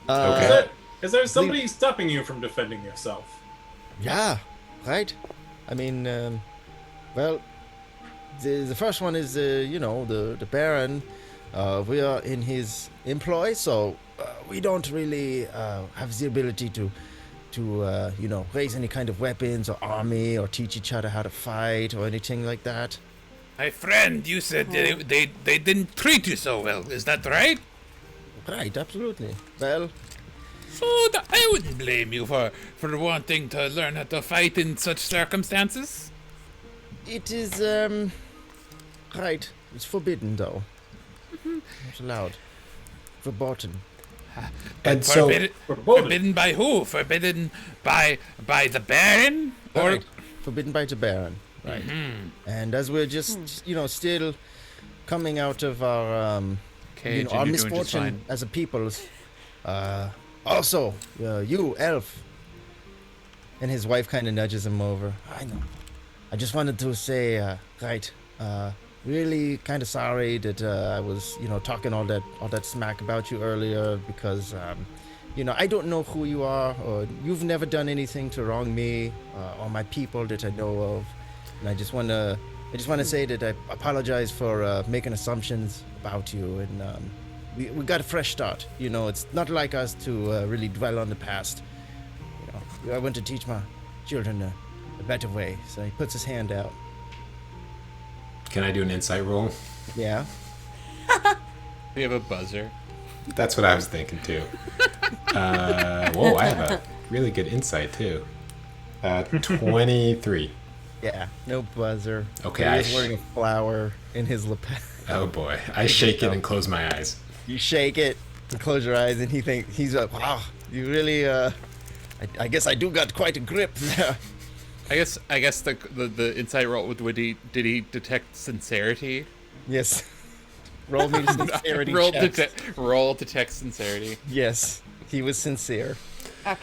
Okay. Is there somebody stopping you from defending yourself? yeah, right. I mean, well, the first one is, the Baron. We are in his employ, so we don't really have the ability to raise any kind of weapons or army or teach each other how to fight or anything like that. My friend, you said they didn't treat you so well. Is that right? Right, absolutely. Well, So I wouldn't blame you for wanting to learn how to fight in such circumstances. it is, right. It's forbidden, though. Not allowed. Verboten. And so, Forbidden by who? Forbidden by the Baron? Or Right. Forbidden by the Baron. Right. And as we're just, still coming out of our, Cage, our and you're doing just misfortune fine. as a people, also, you, Elf. And his wife kind of nudges him over. I know. I just wanted to say, really kind of sorry that I was, talking all that smack about you earlier because, I don't know who you are or you've never done anything to wrong me or my people that I know of. And I just want to say that I apologize for making assumptions about you and we got a fresh start. It's not like us to really dwell on the past. I want to teach my children a better way. So he puts his hand out. can I do an insight roll? Yeah. We have a buzzer. That's what I was thinking too. Whoa, I have a really good insight too. 23. Yeah. No buzzer. Okay, He's wearing a flower in his lapel. Oh boy, I shake it and close my eyes. You shake it and close your eyes, and he's like, wow, you really, I guess I do got quite a grip there. I guess the insight roll did he detect sincerity? Yes. Roll me a sincerity roll check. roll detect sincerity. Yes, he was sincere. Okay.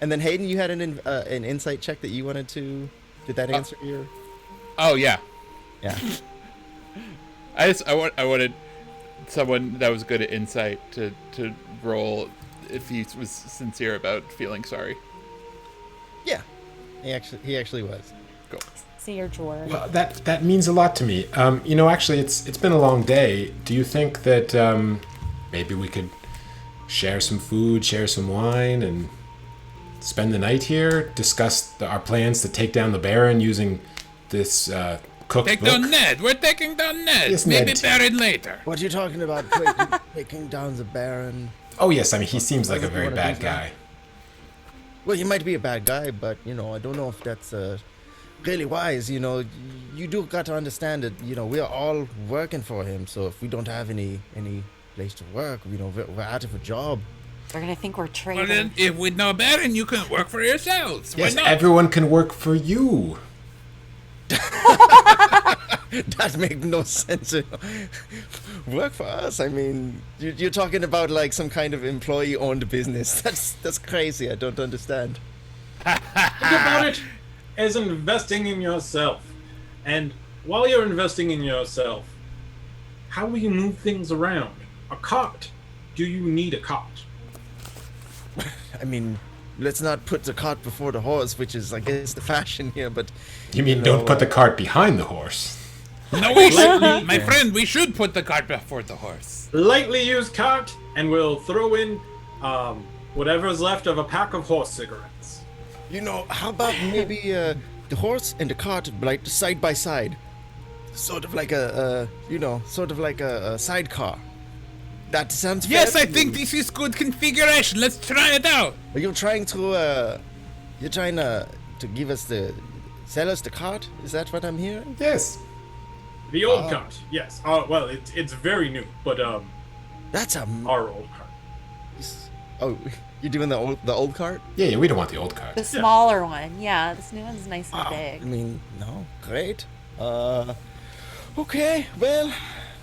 And then Hayden, you had an insight check that you wanted to. Did that answer your? Oh yeah. Yeah. I wanted someone that was good at insight to roll if he was sincere about feeling sorry. Yeah. He actually was. Cool. See your drawer. Well, that means a lot to me. Actually, it's been a long day. Do you think that maybe we could share some food, share some wine, and spend the night here? Discuss our plans to take down the Baron using this cooked Take book? down Ned. We're taking down Ned. Yes, Maybe Ned. Baron later. What are you talking about? Taking down the Baron? Oh yes, I mean he seems like a Doesn't very wanna bad do that. guy. Well, he might be a bad guy, but I don't know if that's really wise. You do got to understand that we are all working for him. So if we don't have any place to work, we're out of a job. They're gonna think we're Well traitors. then, if with no Baron, you can work for yourselves. Why Yes, not? everyone can work for you. That makes no sense. Work for us? I mean, you're talking about like some kind of employee-owned business. That's crazy. I don't understand. Think about it as investing in yourself. And while you're investing in yourself, how will you move things around? A cart. Do you need a cart? I mean, let's not put the cart before the horse, which is, I guess, the fashion here. But You mean don't put the cart behind the horse? No, we should, my friend. We should put the cart before the horse. Lightly used cart, and we'll throw in whatever's left of a pack of horse cigarettes. how about maybe the horse and the cart like side by side, sort of like a sidecar. That sounds fair Yes, to I you. think this is good configuration. Let's try it out. Are you trying to give us sell us the cart? Is that what I'm hearing? Yes. The old cart, yes. Well, it's very new, but That's a. our old cart. Oh, you're doing the old cart? Yeah, we don't want the old cart. The smaller one. Yeah, this new one's nice and I big. mean, no, great. Okay, well,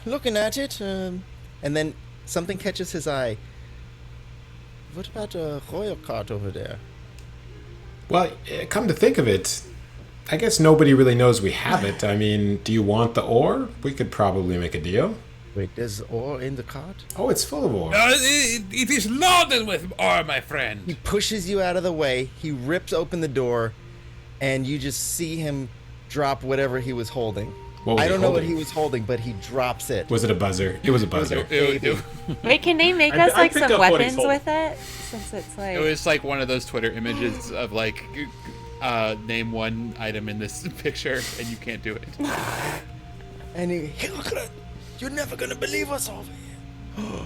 looking at it, and then something catches his eye. What about a royal cart over there? Well, come to think of it, I guess nobody really knows we have it. I mean, do you want the ore? We could probably make a deal. Wait, there's ore in the cart? Oh, it's full of ore. It is loaded with ore, my He friend. pushes you out of the way, he rips open the door, and you just see him drop whatever he was holding. What was I he don't know what holding? he was holding, but he drops it. Was it a buzzer? It was a buzzer. Wait, can they make I us like picked some up what he's weapons holding. with it? Since it's like. It was like one of those Twitter images of like, name one item in this picture, and you can't do it. And he, "Hey, look at it! You're never gonna believe us over here."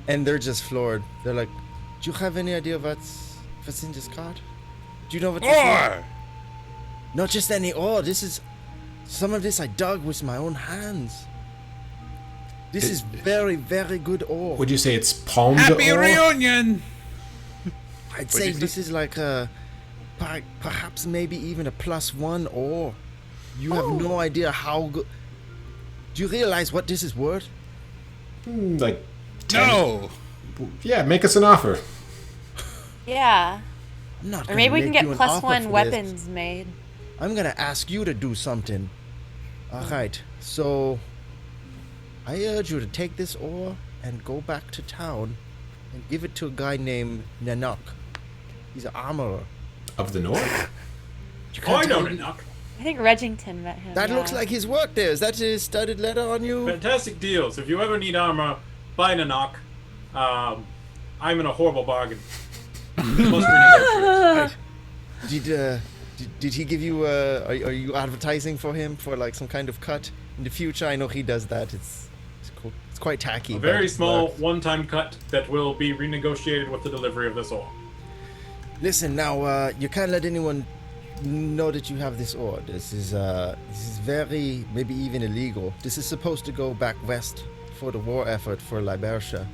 And they're just floored. They're like, "Do you have any idea what's in this cart? Do you know what this is?" Ore! Not just any ore. This is some of this I dug with my own hands. This is very, very good ore. Would you say it's palmed Happy ore? reunion! I'd say this is like a perhaps maybe even a +1 ore. You have no idea how good. Do you realize what this is worth? Like 10. No! Yeah, make us an offer. Yeah. I'm not. Or gonna maybe we can make get you an offer +1 for weapons this. made. I'm gonna ask you to do something. All right. So I urge you to take this ore and go back to town and give it to a guy named Nanok. He's an armorer. Of the North? You Oh, I can't know tell me- Nanuk. I think Reggington met him. That yeah. looks like his work there. Is that his studded letter on you? Fantastic deals. If you ever need armor, buy Nanuk. I'm in a horrible bargain. Must renegotiate. Did he give you? Are you advertising for him for like some kind of cut in the future? I know he does that. It's cool. It's quite tacky. A but very it small works. one-time cut that will be renegotiated with the delivery of this ore. Listen now. You can't let anyone know that you have this ore. This is very maybe even illegal. This is supposed to go back west for the war effort for Liberia.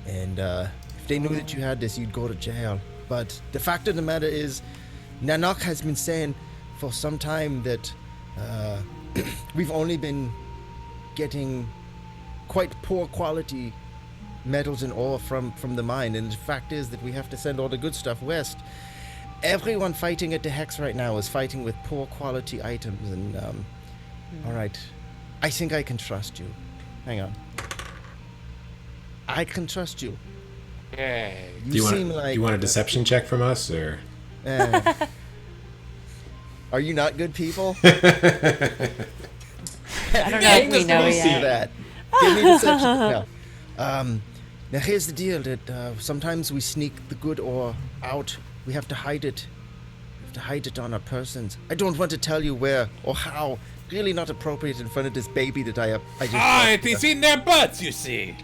And if they knew that you had this, you'd go to jail. But the fact of the matter is, Nanok has been saying for some time that we've only been getting quite poor quality metals and ore from the mine. And the fact is that we have to send all the good stuff west. Everyone fighting at the Hex right now is fighting with poor quality items. And, all right, I think I can trust you. Hang on. I can trust you. Yay. You seem like... you want a deception check from us, or? Are you not good people? I don't know if we know Let me see yet. that. Give me deception. No. Now here's the deal: that sometimes we sneak the good ore out. We have to hide it. We have to hide it on our persons. I don't want to tell you where or how. Really not appropriate in front of this baby that I just. Ah, it is in their butts, you see.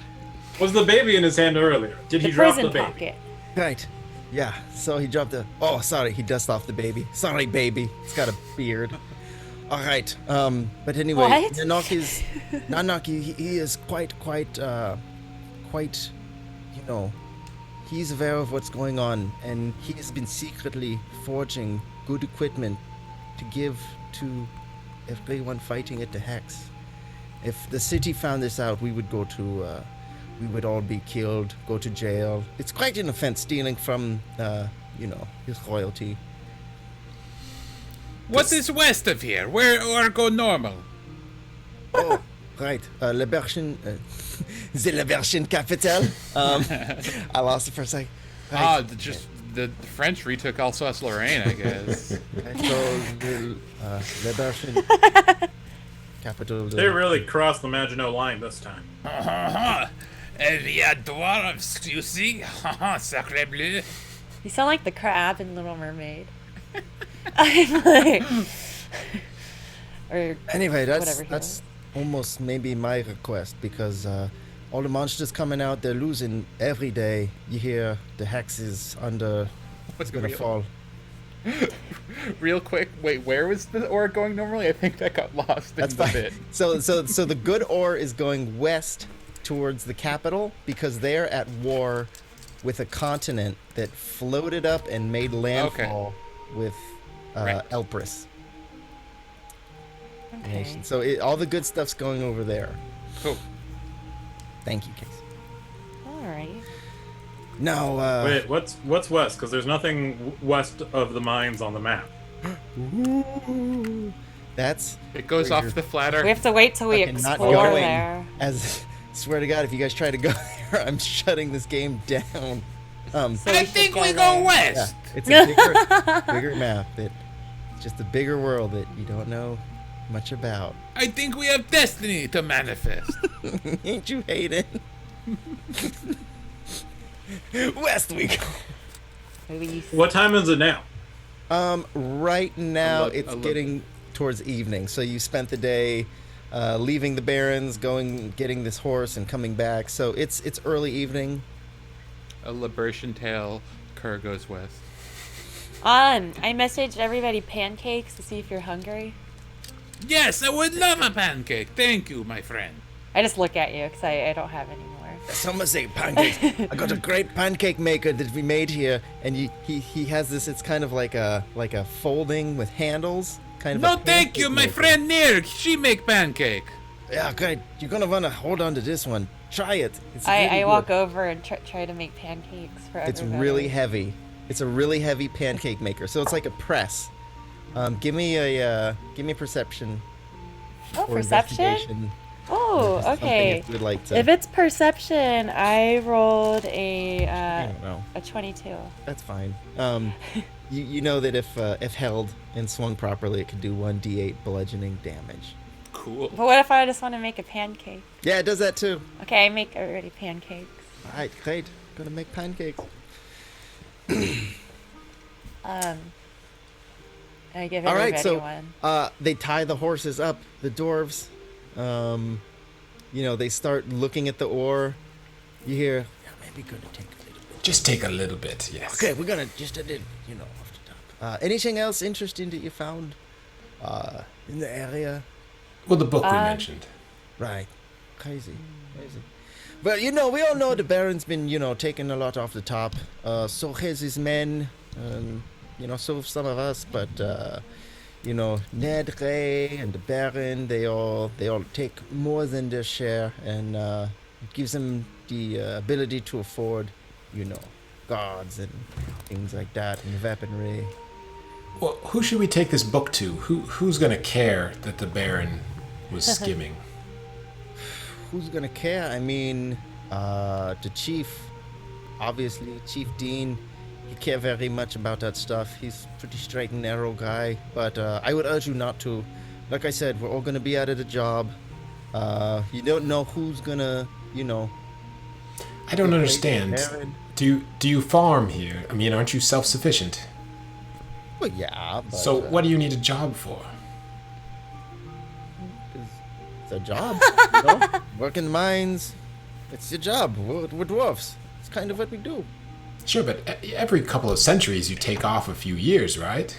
Was the baby in his hand earlier? Did he The drop the prison baby? pocket. Right. Yeah. So he dropped the. Oh, sorry. He dust off the baby. Sorry, baby. It's got a beard. All right. But anyway, What? Nanok, he is quite, you know, he's aware of what's going on, and he has been secretly forging good equipment to give to everyone fighting at the Hex. If the city found this out, we would go to, we would all be killed, go to jail. It's quite an offense stealing from, you know, his royalty. What is west of here? Where or go normal? Oh, right. Liberation, the Liberation capital. I lost it for a sec. Ah, Right. just the French retook Alsace-Lorraine, I guess. Right, so the Liberation capital. They really crossed the Maginot line this time. We are dwarves, you see? Sacre bleu. You sound like the crab in Little Mermaid. I'm like, or Anyway, that's whatever he that's almost maybe my request, because all the monsters coming out, they're losing every day. You hear the Hex is under. It's gonna fall. Real quick, wait, where was the ore going normally? I think that got lost That's in the fine. bit. So the good ore is going west towards the capital because they're at war with a continent that floated up and made landfall with Right. Elpris. Okay. So all the good stuff's going over there. Cool. Thank you, Casey. All right. Now, Wait, what's west? Because there's nothing west of the mines on the map. that's It goes Where off you're- the flatter. We have to wait till we fucking not explore going. there. As swear to God, if you guys try to go there, I'm shutting this game down. So I should think go we there. go west. It's a bigger map. It's just a bigger world that you don't know much about. I think we have destiny to manifest. Ain't you hating? West we go. Maybe What time is it now? Right now look- it's I'll look. getting towards evening. So you spent the day leaving the Barons, getting this horse, and coming back. So it's early evening. A liberation tale. Kerr goes west. I messaged everybody pancakes to see if you're hungry. Yes, I would love a pancake. Thank you, my friend. I just look at you because I don't have any more. Someone say pancakes. I got a great pancake maker that we made here, and he has this. It's kind of like a folding with handles. Kind of. No, a thank you, pancake my maker. friend Near. She make pancake. Yeah, great. You're gonna wanna hold on to this one. Try it. It's I really walk good. over and try to make pancakes for It's everybody. really heavy. It's a really heavy pancake maker. So it's like a press. Give me a perception. Oh, or perception? investigation. Oh, Something okay. If you would like to. If it's perception, I rolled I a don't know. 22. That's fine. You know that if held and swung properly, it could do 1d8 bludgeoning damage. Cool. But what if I just want to make a pancake? Yeah, it does that too. Okay, I make already pancakes. All right, great. Gonna make pancakes. I give All everybody right, so one. they tie the horses up. The dwarves, they start looking at the ore. You hear, yeah, maybe gonna take a little bit. Just take a little bit, yes. Okay, we're gonna just off the top. Anything else interesting that you found in the area? Well, the book we mentioned. Right. Crazy. Well, we all know the Baron's been, taking a lot off the top. So has his men. So have some of us, but Ned, Ray, and the Baron, they all take more than their share, and it gives them the ability to afford, guards and things like that, and weaponry. Well, who should we take this book to? Who's gonna care that the Baron was skimming? Who's gonna care? I mean, the chief, obviously, Chief Dean. He care very much about that stuff. He's a pretty straight and narrow guy, but I would urge you not to. Like I said, we're all gonna be out of the job. You don't know who's gonna, I don't understand. Baron. Do you farm here? I mean, aren't you self-sufficient? Well, yeah, but So what do you need a job for? It's a job. Work in mines. It's your job. We're dwarfs. It's kind of what we do. Sure, but every couple of centuries you take off a few years, right?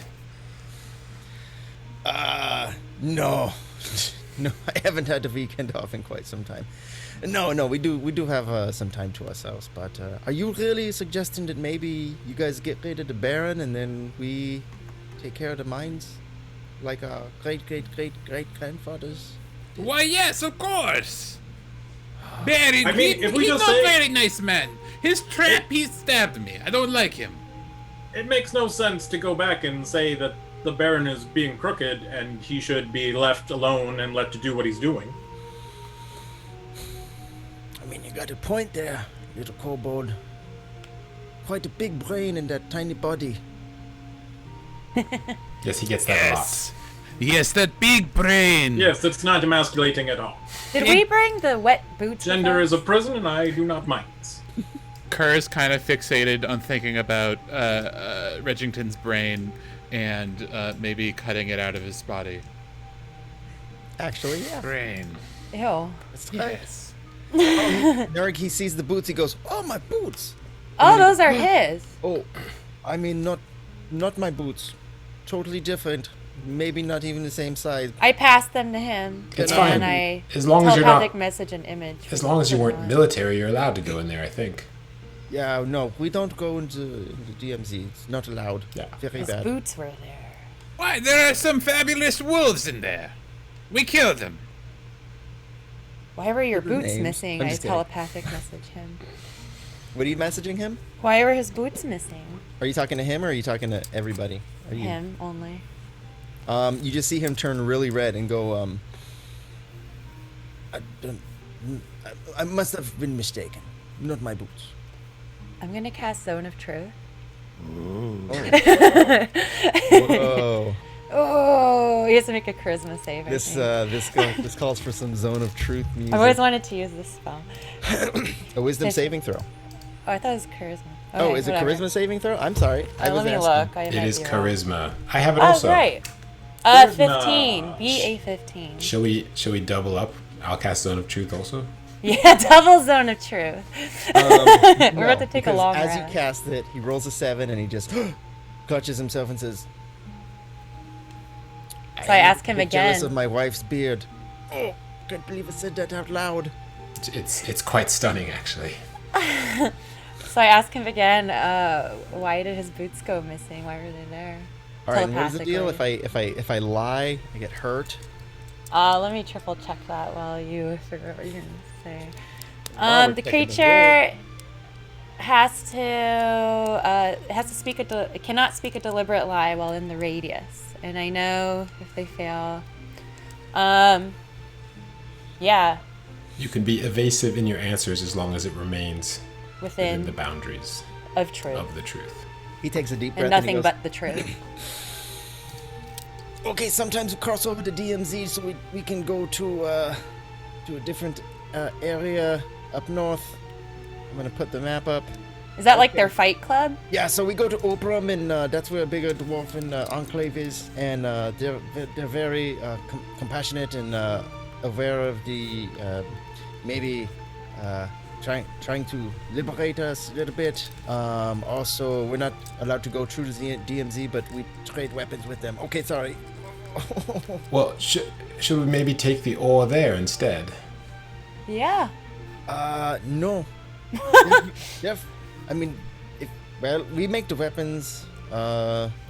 No. No, I haven't had a weekend off in quite some time. No, we do have some time to ourselves, but are you really suggesting that maybe you guys get rid of the Baron and then we take care of the mines? Like our great-great-great-great-grandfathers? Why, yes, of course. Baron, I mean, if we he's just not say- very nice man. His trap, he stabbed me. I don't like him. It makes no sense to go back and say that the Baron is being crooked and he should be left alone and let to do what he's doing. I mean, you got a point there, little kobold. Quite a big brain in that tiny body. Yes, he gets that Yes. Yes, that big brain. Yes, it's not emasculating at all. Did we bring the wet boots? with Gender us? is a prison and I do not mind. Kerr's kind of fixated on thinking about Regington's brain and maybe cutting it out of his body. Actually, yeah. Brain. Ew. That's right. Yes. Eric, he sees the boots. He goes, "Oh, my boots! Oh, those are his. Oh, I mean, not my boots. Totally different. Maybe not even the same size." I passed them to him. It's and fine. I As long as you're telepathic not- message and image. As long as you weren't military, you're allowed to go in there, I think. Yeah, no, we don't go into DMZ. It's not allowed. Yeah. Very His bad. boots were there. Why, there are some fabulous wolves in there. We killed him. Why were your What are the boots names? missing? I'm I just kidding. telepathic message him. What are you messaging him? Why were his boots missing? Are you talking to him or are you talking to everybody? Are you? Him only. You just see him turn really red and go, I must have been mistaken. Not my boots. I'm gonna cast Zone of Truth. Whoa. Oh, he has to make a charisma save. I This think. this calls for some Zone of Truth music. I've always wanted to use this spell. A wisdom Fif- saving throw. Oh, I thought it was charisma. Oh, Okay, is it whatever. charisma saving throw? I'm sorry. I was Let me asking. look. I It might is be wrong. charisma. I have it Oh, also. right. Charisma. 15. BA15. Shall we double up? I'll cast Zone of Truth also. Yeah, double Zone of Truth. We're about to take a because long as rest. you cast it, he rolls a 7 and he just clutches himself and says, So I ask him am jealous again. of my wife's beard. Oh, can't believe I said that out loud. It's quite stunning, actually. So I ask him again, why did his boots go missing? Why were they there? All right, and what is the deal? Telepathically. If I lie, I get hurt. Let me triple check that while you figure out what you're gonna say. While we're The checking the creature cannot speak a deliberate lie while in the radius, and I know if they fail. Yeah, You can be evasive in your answers as long as it remains within the within boundaries of truth, of the truth. He takes a deep breath and he nothing goes, but the truth. Okay, sometimes we cross over to DMZ so we can go to a different area up north. I'm gonna put the map up. Is that like their fight club? Yeah, so we go to Opram, and that's where a bigger dwarven enclave is, and they're very compassionate and aware of the maybe trying to liberate us a little bit. Also, we're not allowed to go through the DMZ, but we trade weapons with them. Okay, sorry. Well, should we maybe take the ore there instead? Yeah. No. I mean, we make the weapons.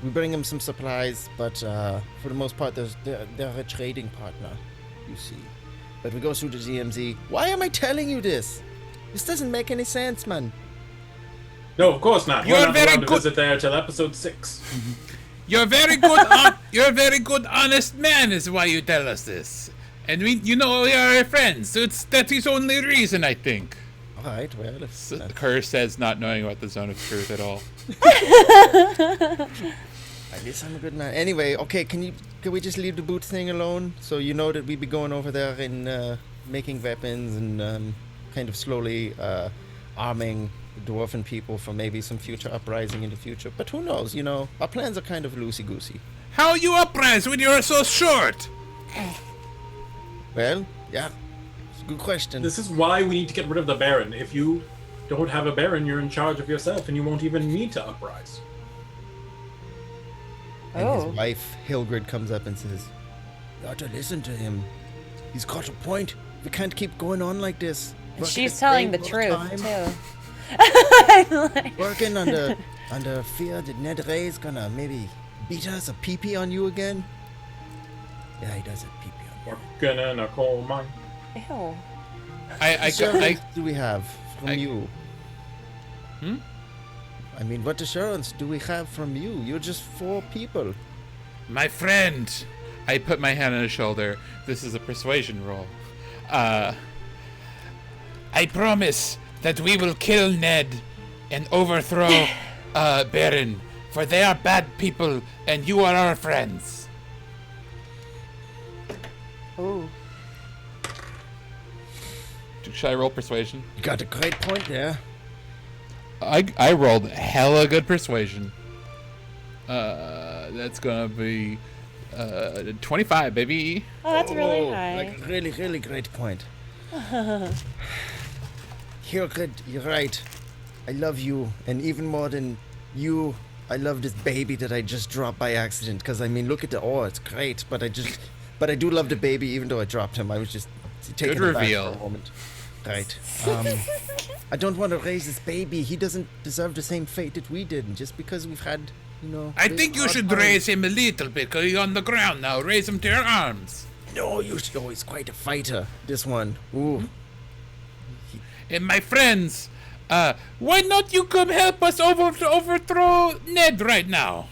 We bring them some supplies, but for the most part, they're a trading partner, you see. But we go through the DMZ. Why am I telling you this? This doesn't make any sense, man. No, of course not. You're We're not very allowed to good- visit there till episode 6. You're a very good, you're a very good, honest man. Is why you tell us this, and we are friends. So that is only reason, I think. All right, well, if Kerr says, not knowing about the Zone of Truth at all. I guess I'm a good man. Anyway, okay, can we just leave the boots thing alone? So you know that we be going over there and making weapons and kind of slowly arming the dwarven people for maybe some future uprising in the future. But who knows, our plans are kind of loosey-goosey. How you uprise when you're so short? Well, yeah, it's a good question. This is why we need to get rid of the Baron. If you don't have a Baron, you're in charge of yourself, and you won't even need to uprise. And Oh. his wife, Hilgrid, comes up and says, "You ought to listen to him. He's got a point. We can't keep going on like this." And Working she's the telling same the all truth time. too. Working under fear that Ned Ray's gonna maybe beat us, a pee-pee on you again. Yeah, he does a pee-pee on you. Working in a coal mine. Ew. I Assurance do we have from I- you? Hmm? I mean, what assurance do we have from you? You're just 4 people. My friend. I put my hand on his shoulder. This is a persuasion roll. I promise that we will kill Ned and overthrow Baron, for they are bad people and you are our friends. Ooh. Should I roll persuasion? You got a great point there. I rolled hella good persuasion. That's gonna be 25, baby. Oh, that's really high. Like a really, really great point. Hilgrid, you're right. I love you, and even more than you, I love this baby that I just dropped by accident. Because I mean, look at the ore; it's great. But I do love the baby, even though I dropped him. I was just taking Good it back reveal. for a moment. Right. I don't want to raise this baby. He doesn't deserve the same fate that we did. And just because we've had, I this think you hard should time- raise him a little bit, because he's on the ground now. Raise him to your arms. No, he's quite a fighter. This one. Ooh. And my friends, why not you come help us overthrow Ned right now?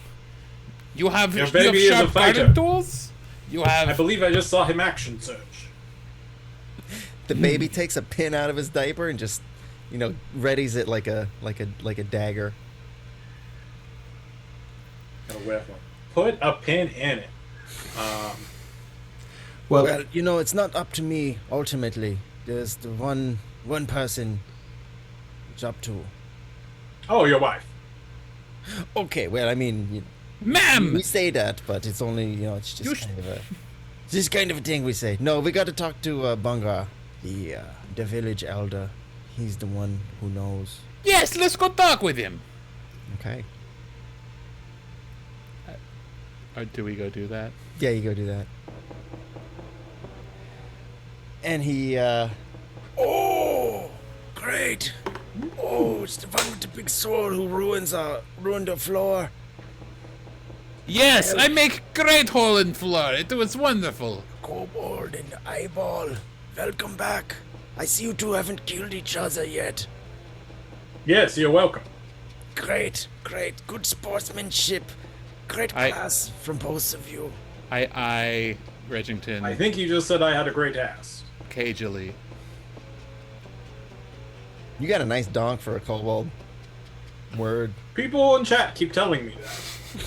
You have baby is a sharp fighter. garden tools. You have. I believe I just saw him action search. The baby takes a pin out of his diaper and just, readies it like a dagger. Put a pin in it. Well, Well, it's not up to me ultimately. There's the one person it's up to. Oh, your wife. Okay, well, I mean, Ma'am! we say that, but it's only, it's just kind of a thing we say. No, we got to talk to Bunga, the village elder. He's the one who knows. Yes, let's go talk with him. Okay. Or do we go do that? Yeah, you go do that. And he, oh, great. Oh, it's the one with the big sword who ruined the floor. Yes, I make great hole in floor. It was wonderful. Kobold and Eyeball, welcome back. I see you two haven't killed each other yet. Yes, you're welcome. Great. Good sportsmanship. Great class from both of you. I Regington, I think you just said I had a great ass. cagily. You got a nice donk for a kobold. Word. People in chat keep telling me that.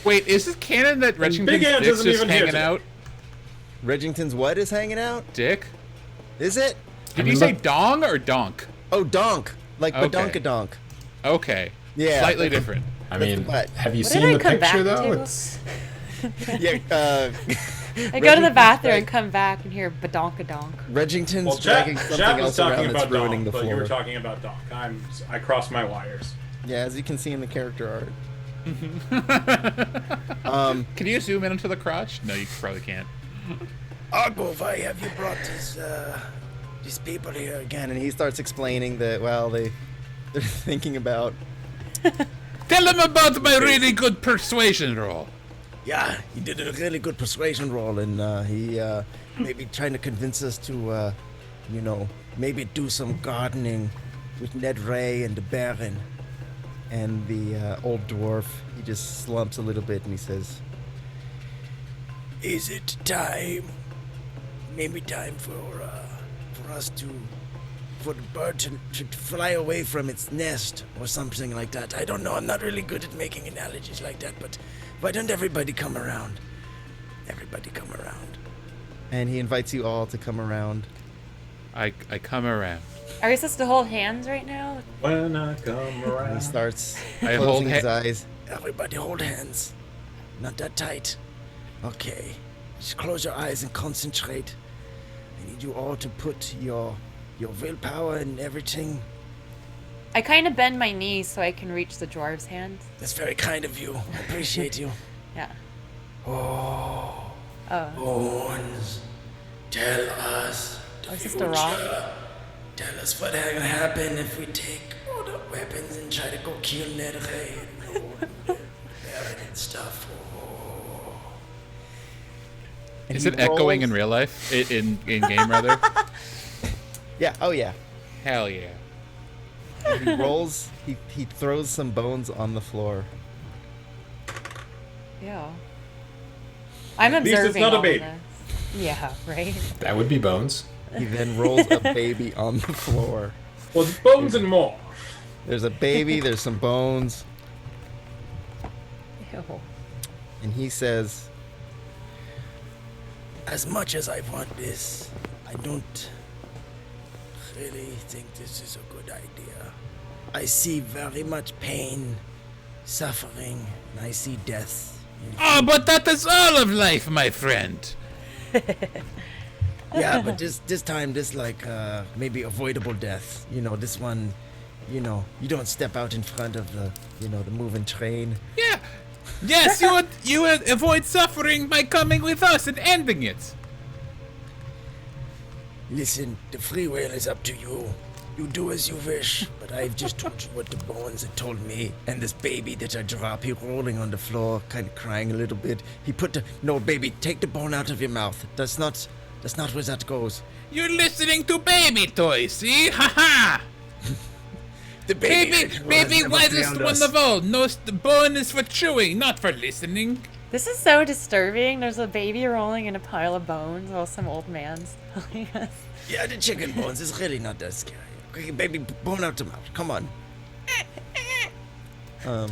Wait, is it canon that Big Regington's Ant dick's isn't just even here hanging today. out? Regington's what is hanging out? Dick? Is it? Did you say dong or donk? Oh, donk. Like Okay. badonkadonk. Okay. Yeah. Slightly different. I mean, What? have you What seen did I the come picture back though? to? It's Yeah, I go to the Regington's bathroom like- and come back and hear badonkadonk. Regington's Well, dragging Jack something was else around talking that's about ruining Donk, the but you floor. were talking about Donk. I crossed my wires. Yeah, as you can see in the character art. Can you zoom in onto the crotch? No, you probably can't. Argo, why have you brought these people here again? And he starts explaining that, well, they're thinking about... Tell them about my really good persuasion roll. Yeah, he did a really good persuasion roll, and he maybe trying to convince us to, maybe do some gardening with Ned Ray and the Baron. And the old dwarf, he just slumps a little bit and he says, "Is it time? Maybe time for the bird to fly away from its nest or something like that. I don't know. I'm not really good at making analogies like that, but why don't everybody come around? Everybody come around." And he invites you all to come around. I come around. Are we supposed to hold hands right now? When I come And around. he starts I closing hold his eyes. Everybody hold hands. Not that tight. Okay. Just close your eyes and concentrate. I need you all to put your willpower and everything. I kind of bend my knees so I can reach the dwarf's hand. That's very kind of you. I appreciate you. Yeah. Oh, Oh. Bones. Tell us the Is this the rock? Tell us what will happen if we take all the weapons and try to go kill Ned Ray and and stuff. Oh. And Is he it echoing rolls- in real life? In game rather? Yeah. Oh yeah. Hell yeah. And he rolls. He throws some bones on the floor. Ew. I'm least it's observing not a all baby. of this. Yeah, right? that would be Bones. He then rolls a baby on the floor. Well, bones and more. There's a baby. There's some bones, Ew. and he says, "As much as I want this, I don't really think this is a good idea. I see very much pain, suffering, and I see death. Oh, but that is all of life, my friend. Yeah, but this time, maybe avoidable death. This one, you don't step out in front of the moving train. Yeah. Yes, you would avoid suffering by coming with us and ending it. Listen, the free will is up to you. You do as you wish, but I've just told you what the bones had told me. And this baby that I drop, he rolling on the floor, kind of crying a little bit. He put the... No, baby, take the bone out of your mouth. That's not where that goes. You're listening to baby toys, see? Ha ha! The Baby wisest one of all. Knows the bone is for chewing, not for listening. This is so disturbing. There's a baby rolling in a pile of bones while some old man's telling us. Yeah, the chicken bones is really not that scary. Okay, baby, bone out the mouth. Come on. All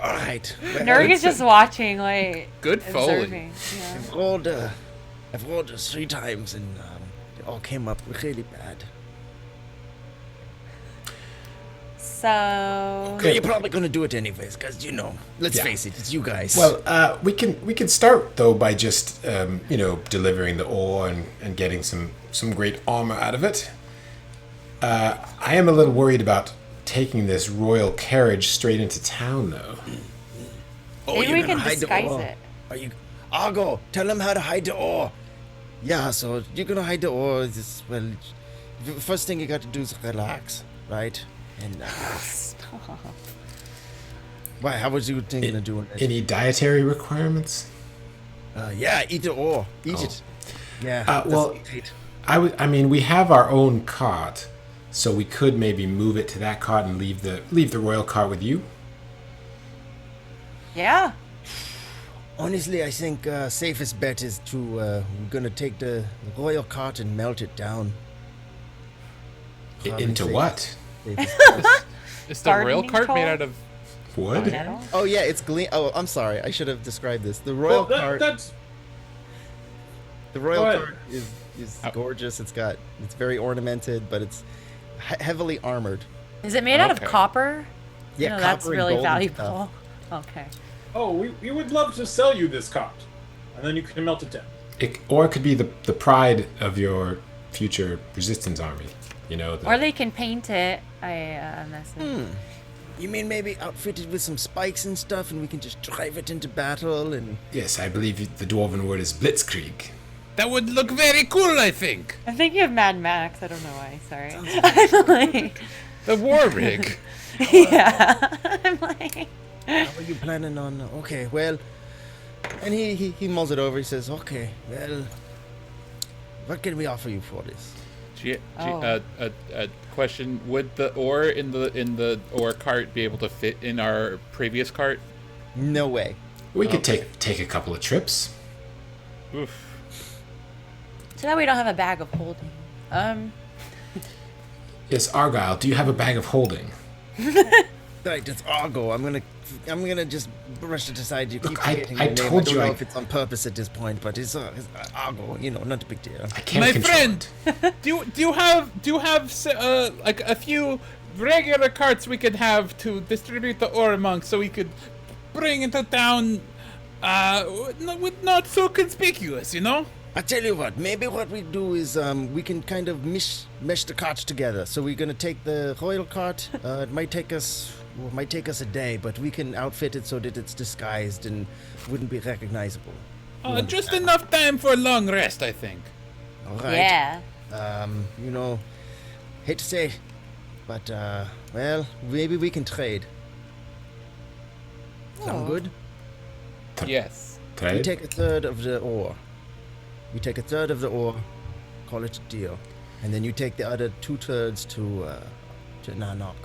right. Nurg is just watching, like, Good Foley. observing. Yeah. I've rolled 3 times, and it all came up really bad. So... Okay, you're probably gonna do it anyways, cause let's face it, it's you guys. Well, we can start though by just delivering the ore and getting some great armor out of it. I am a little worried about taking this royal carriage straight into town though. Maybe we can disguise it. Are you, Argo? Tell them how to hide the ore. Yeah, so you're gonna hide the ore. First thing you got to do is relax, right? And Stop. why? How was you thinking of doing it? Any dietary requirements? Yeah, eat the ore. Eat it. Yeah. Well, I mean, we have our own cart, so we could maybe move it to that cart and leave the royal cart with you. Yeah. Honestly, I think safest bet is to we're gonna take the royal cart and melt it down. Into what? Is the rail Gardening cart made tool? out of Wood? Metal? Oh yeah, it's Oh, I'm sorry. I should have described this. The royal cart. The royal Go ahead. cart is gorgeous. It's very ornamented, but it's heavily armored. Is it made out of Okay. copper? Yeah, That's copper and really gold and valuable. Okay. Oh, we would love to sell you this cart, and then you can melt it down. Or it could be the pride of your future resistance army. Or they can paint it. I message. You mean maybe outfitted with some spikes and stuff, and we can just drive it into battle and... Yes, I believe the dwarven word is blitzkrieg. That would look very cool, I think. I'm thinking of Mad Max. I don't know why. Sorry. I'm like, the war rig? yeah. I'm like, How are you planning on... Okay, well... And he mulls it over. He says, okay, well... What can we offer you for this? A question: would the ore in the ore cart be able to fit in our previous cart? No way. We could take a couple of trips. Oof. so that we don't have a bag of holding. Yes, Argyle, do you have a bag of holding? Right, it's Argo. I'm gonna just brush it aside. You keep Look, I forgetting your name. told I you don't know I- if it's on purpose at this point, but it's Argo. Not a big deal. I can't My control friend, it. do you have like a few regular carts we could have to distribute the ore among, so we could bring into town, with not so conspicuous, I tell you what. Maybe what we do is we can kind of mesh the carts together. So we're gonna take the royal cart. It might take us a day, but we can outfit it so that it's disguised and wouldn't be recognizable. Just enough time for a long rest, I think. All right. Yeah. Hate to say, but well, maybe we can trade. Sound good? Yes. We Trade? take a third of the ore. Call it a deal, and then you take the other 2/3 to Nanok.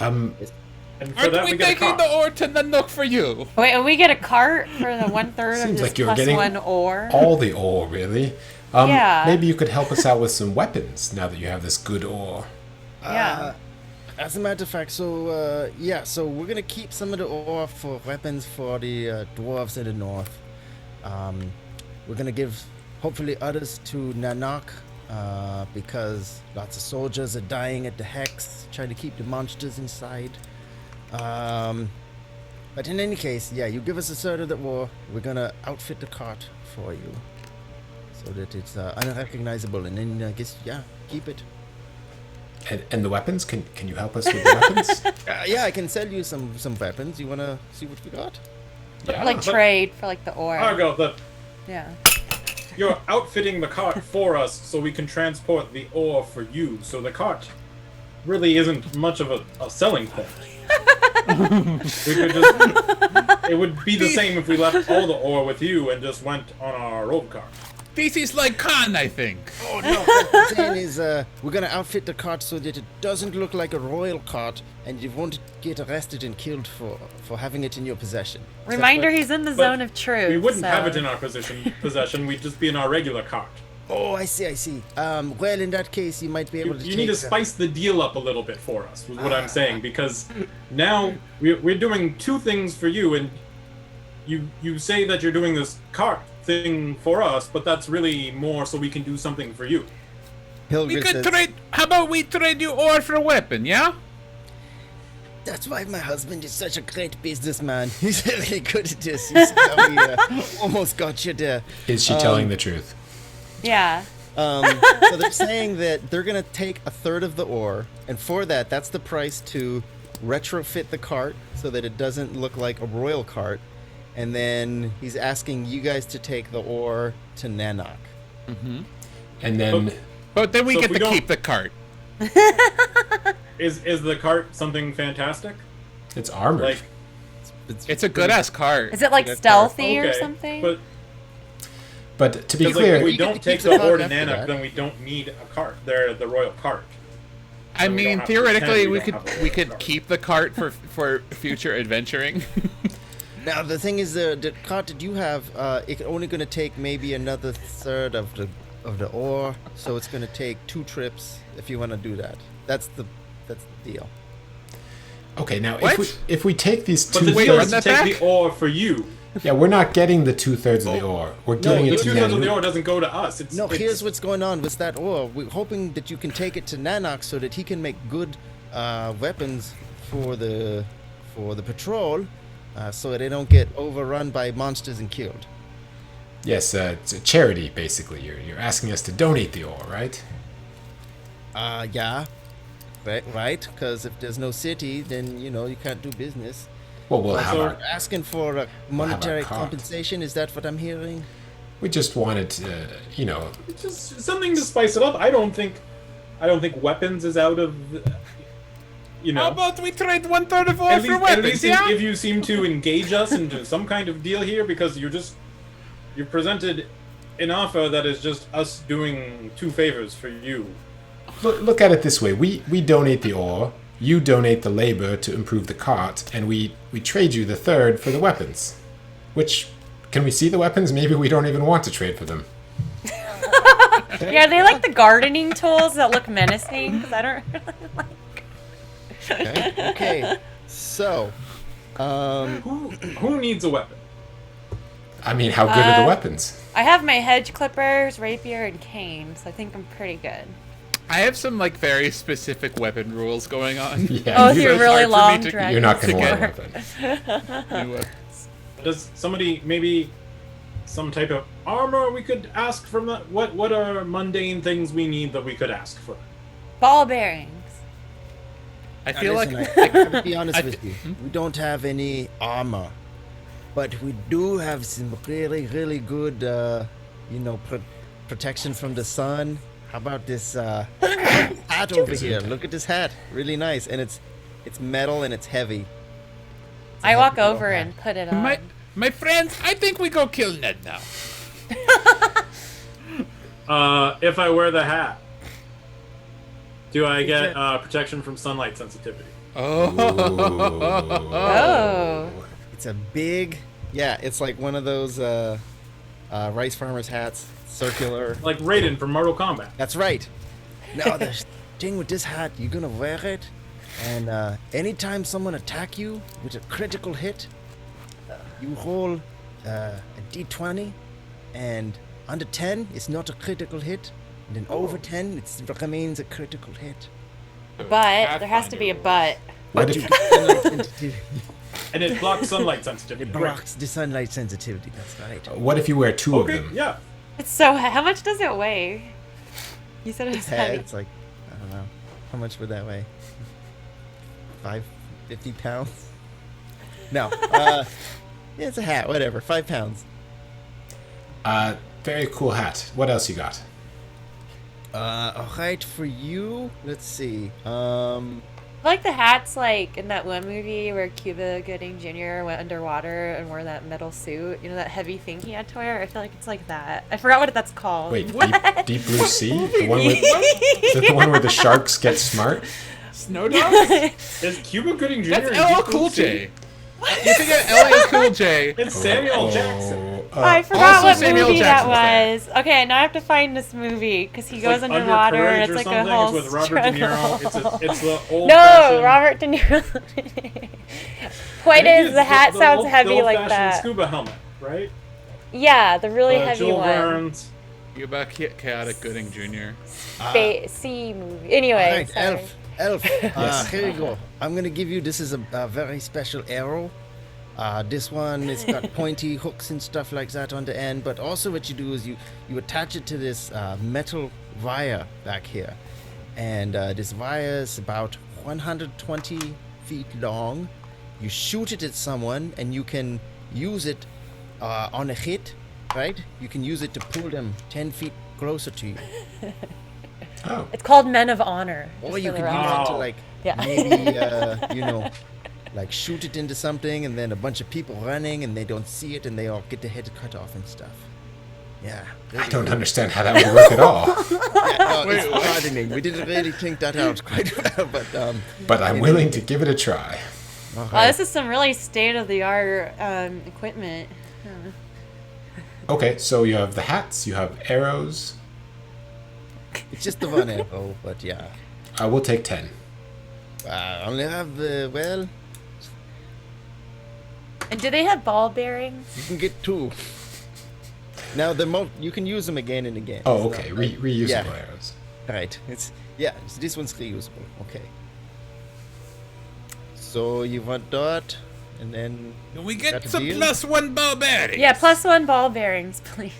And for Aren't that, we we get a taking cart. the ore to Nanook for you? Wait, and we get a cart for the 1/3 of Seems this like you're plus getting 1 ore. All the ore, really. Yeah. Maybe you could help us out with some weapons now that you have this good ore. Yeah. As a matter of fact, so we're gonna keep some of the ore for weapons for the dwarves in the north. We're gonna give hopefully others to Nanok, because lots of soldiers are dying at the hex, trying to keep the monsters inside. But in any case, yeah, you give us a third of the ore, we're gonna outfit the cart for you, so that it's unrecognizable, and then I guess keep it. And the weapons? Can you help us with the weapons? Yeah, I can sell you some weapons. You wanna see what we got? Like trade for like the ore. Argo, Yeah. you're outfitting the cart for us so we can transport the ore for you. So the cart really isn't much of a selling point. We could just, it would be the same if we left all the ore with you and just went on our road cart. This is like Khan, I think. Oh no! What I'm saying is, we're gonna outfit the cart so that it doesn't look like a royal cart, and you won't get arrested and killed for having it in your possession. Is that Reminder, what- he's in the But zone of truth. We wouldn't so. have it in our possession. We'd just be in our regular cart. Oh, I see. Well, in that case, you might be able to. You need to spice the deal up a little bit for us, is what I'm saying, because now we're doing two things for you, and you say that you're doing this cart thing for us, but that's really more so we can do something for you. We Hilgrid could says, trade. How about we trade you ore for a weapon? Yeah. That's why my husband is such a great businessman. He's really good at this. You see how he almost got you there. Is she telling the truth? Yeah. So they're saying that they're gonna take a third of the ore, and for that's the price to retrofit the cart so that it doesn't look like a royal cart. And then he's asking you guys to take the ore to Nanok. And then But then we So if get we to don't- keep the cart. Is the cart something fantastic? it's armored. Like, It's a good ass cart. Is it like That's stealthy or okay, something? but to be because clear, like, if we You get don't to take keep the the ore cart to after Nanak, that. then we don't need a cart. They're the royal cart. I we don't mean, have to theoretically, pretend we we don't could have a we royal could cart. keep the cart for future adventuring. Now the thing is, the cart that you have, it's only gonna take maybe another third of the ore, so it's gonna take 2 trips if you want to do that. That's the deal. okay, now What? if we take these But the two Wait, deal run is thirds, to that take back? the ore for you. yeah, we're not getting the 2/3 of the ore. We're giving The it to 2/3 of the Nanu. ore doesn't go to us. It's No, it's, here's what's going on with that ore. We're hoping that you can take it to Nanok so that he can make good weapons for the patrol, so they don't get overrun by monsters and killed. Yes, it's a charity basically. You're asking us to donate the ore, right? Yeah. Right? Because if there's no city, then, you can't do business. Well, we'll have So- our. Asking for a monetary cart. compensation, is that what I'm hearing? We just wanted to, it's just something to spice it up. I don't think weapons is out of. How about we trade 1/3 of ore At for least, weapons? Yeah. if you seem to engage us into some kind of deal here, because you presented an offer that is just us doing 2 favors for you. look at it this way. We donate the ore, you donate the labor to improve the cart, and we trade you the third for the weapons. Which, can we see the weapons? Maybe we don't even want to trade for them. Yeah, they like the gardening tools that look menacing, because I don't really like. Okay. So, Who needs a weapon? I mean, how good are the weapons? I have my hedge clippers, rapier, and cane, so I think I'm pretty good. I have some like very specific weapon rules going on. Yeah, Oh, you- so you're it's really hard for me long to- dragon. you're not going to to want a get- weapon. New weapons. Does somebody maybe some type of armor we could ask from that? What are mundane things we need that we could ask for? Ball bearings. I feel like listen, I gotta be honest I with you. We don't have any armor, but we do have some really, really good, protection from the sun. How about this hat over here? Look at this hat, really nice, and it's metal and it's heavy. It's a I walk heavy metal over hat. and put it on. My friends, I think we go kill Ned now. If I wear the hat, do I get protection from sunlight sensitivity? Oh. It's a big, it's like one of those rice farmers hats, circular. Like Raiden from Mortal Kombat. That's right. Now the thing with this hat, you're gonna wear it, and anytime someone attack you with a critical hit, you roll a d20, and under 10 it's not a critical hit, and then over 10 it remains a critical hit. But there has to be a but. What But if- you get sunlight sensitivity. And it blocks sunlight sensitivity. It blocks the sunlight sensitivity. That's right. What if you wear 2 Okay, of them? yeah. It's so. How much does it weigh? You said it was Yeah, heavy. it's like, I don't know, how much would that weigh? 50 pounds? No. Yeah, it's a hat. Whatever. 5 pounds. Very cool hat. What else you got? Alright, for you, let's see. I like the hats, like in that one movie where Cuba Gooding Jr. went underwater and wore that metal suit. You know, that heavy thing he had to wear? I feel like it's like that. I forgot what that's called. Wait, Deep Blue Sea? The one with, is that the one where the sharks get smart? Snow Dogs? Is Cuba Gooding Jr. That's in LL Deep Blue Cool Sea? J. You think of LL Cool J? It's Samuel Jackson. I forgot also what Samuel movie that Jackson's was. Okay, now I have to find this movie because he goes Like Under underwater Courage and or it's like a something. whole It's with Robert De Niro. struggle. It's the old. No, Robert De Niro. Point is, the hat sounds heavy like that. Scuba helmet, right? Yeah, the really heavy Jules one. Verne's. You about Chaotic Gooding Jr. Sea movie. Anyway, Alright, sorry. Elf. Here you go. I'm gonna give you, this is a very special arrow. This one, it's got pointy hooks and stuff like that on the end, but also what you do is you attach it to this metal wire back here. And this wire is about 120 feet long. You shoot it at someone and you can use it on a hit, right? You can use it to pull them 10 feet closer to you. Oh. It's called Men of Honor. Or just you for could the use record. it to like Yeah. maybe like shoot it into something and then a bunch of people running and they don't see it and they all get their head cut off and stuff. Yeah. I don't understand how that would work at all. Yeah, no, Wait, it's what? gardening. We didn't really think that out quite well, but But I'm willing to give it a try. Wow, this is some really state-of-the-art equipment. Okay, so you have the hats, you have arrows. it's just the one arrow, but yeah. I will take 10. I only have the, well, And do they have ball bearings? you can get 2. Now you can use them again and again. Oh, It's okay. not like- Reusable yeah. arrows. Right. This one's reusable. Okay. So you want that, and then Can we Got get the some deal? +1 ball bearings? Yeah, +1 ball bearings, please.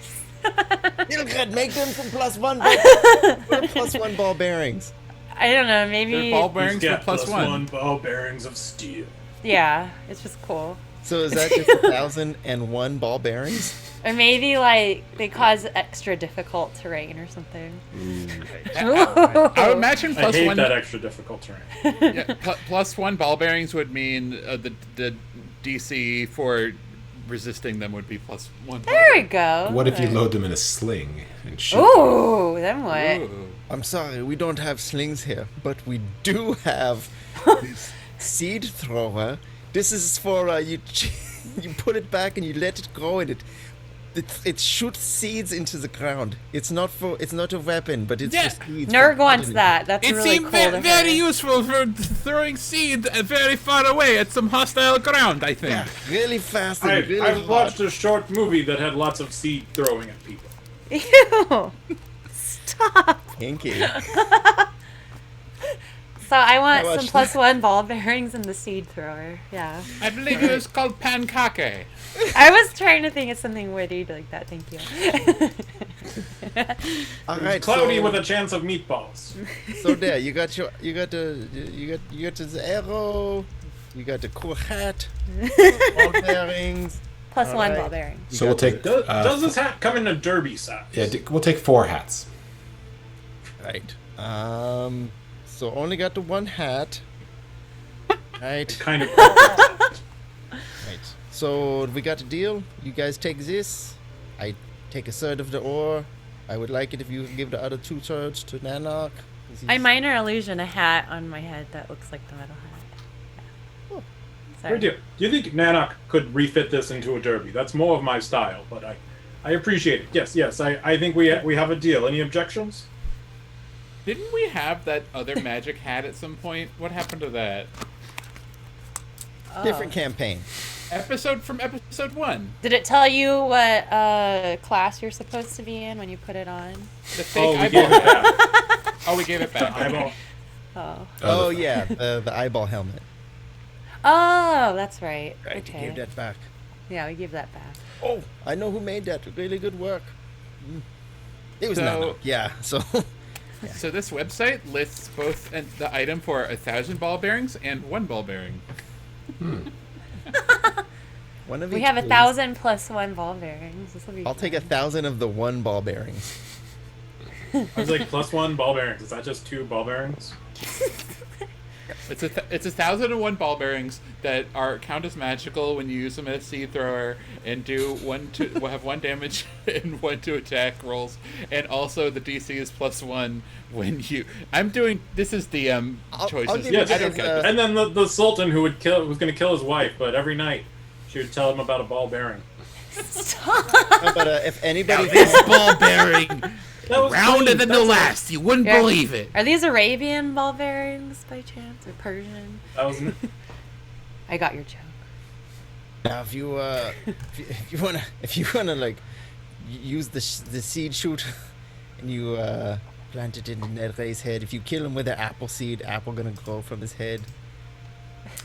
Ilgred, make them from +1 +1 ball bearings. I don't know, They're maybe. ball bearings for Get +1. ball bearings of steel. Yeah, it's just cool. So is that just 1,001 ball bearings? Or maybe like they cause extra difficult terrain or something. I would imagine I hate +1. that extra difficult terrain. Yeah, +1 ball bearings would mean the DC for resisting them would be +1. There we go. What if you load them in a sling and shoot? Ooh, then what? Ooh. I'm sorry, we don't have slings here, but we do have this seed thrower. This is for you put it back and you let it go and it shoots seeds into the ground. It's not a weapon, but it's Yeah. for seeds. Nerg for wants gardening. that. That's It really seemed cool. to very her. useful for throwing seed very far away at some hostile ground, I think. Yeah, really fast and really I've hard. watched a short movie that had lots of seed throwing at people. Ew. Stop. Kinky. So I want I some watched +1 ball bearings in the seed thrower. Yeah. I believe it was called pankake. I was trying to think of something witty like that. Thank you. All right, Cloudy so, with a chance of meatballs. so there you got the arrow, you got the cool hat, ball bearings. +1 Alright. ball bearing. So we'll take. Does this hat come in a derby size? Yeah, we'll take 4 hats. Right. So only got the one hat. Right. Kind of. Right. So we got a deal. You guys take this. I take a third of the ore. I would like it if you give the other 2/3 to Nanok. I minor illusion a hat on my head that looks like the metal hat. Yeah. Sorry. Great deal. Do you think Nanok could refit this into a derby? That's more of my style, but I appreciate it. Yes. I think we have a deal. Any objections? Didn't we have that other magic hat at some point? What happened to that? Different campaign. Episode 1. Did it tell you what class you're supposed to be in when you put it on? The fake Oh, we eyeball. gave it back. Oh, we gave it back. Eyeball. Oh. Oh yeah, the eyeball helmet. Oh, that's right. Right. Okay. You gave that back. Yeah, we give that back. Oh, I know who made that. Really good work. It was So- Nanok. Yeah. So. So this website lists both the item for 1,000 ball bearings and 1 ball bearing. One of We each, have please. 1,000 plus 1 ball bearings. This will be I'll take fun. 1,000 of the 1 ball bearing. I was like, +1 ball bearings. Is that just 2 ball bearings? It's 1,001 ball bearings that count as magical when you use them as seed thrower and do have 1 damage and 1 to attack rolls, and also the DC is +1 when you. I'm doing this is DM choices. I'll give Yes, you I don't guys, get this. And then the sultan who's going to kill his wife, but every night she would tell him about a ball bearing. No, but if anybody, This ball bearing That was rounder clean. than the That's last. You wouldn't Yeah. believe it. Are these Arabian ball bearings by chance, or Persian? That was I got your joke. now if you wanna like use the seed shoot and you plant it in Ned Ray's head. If you kill him with an apple seed, apple gonna grow from his head.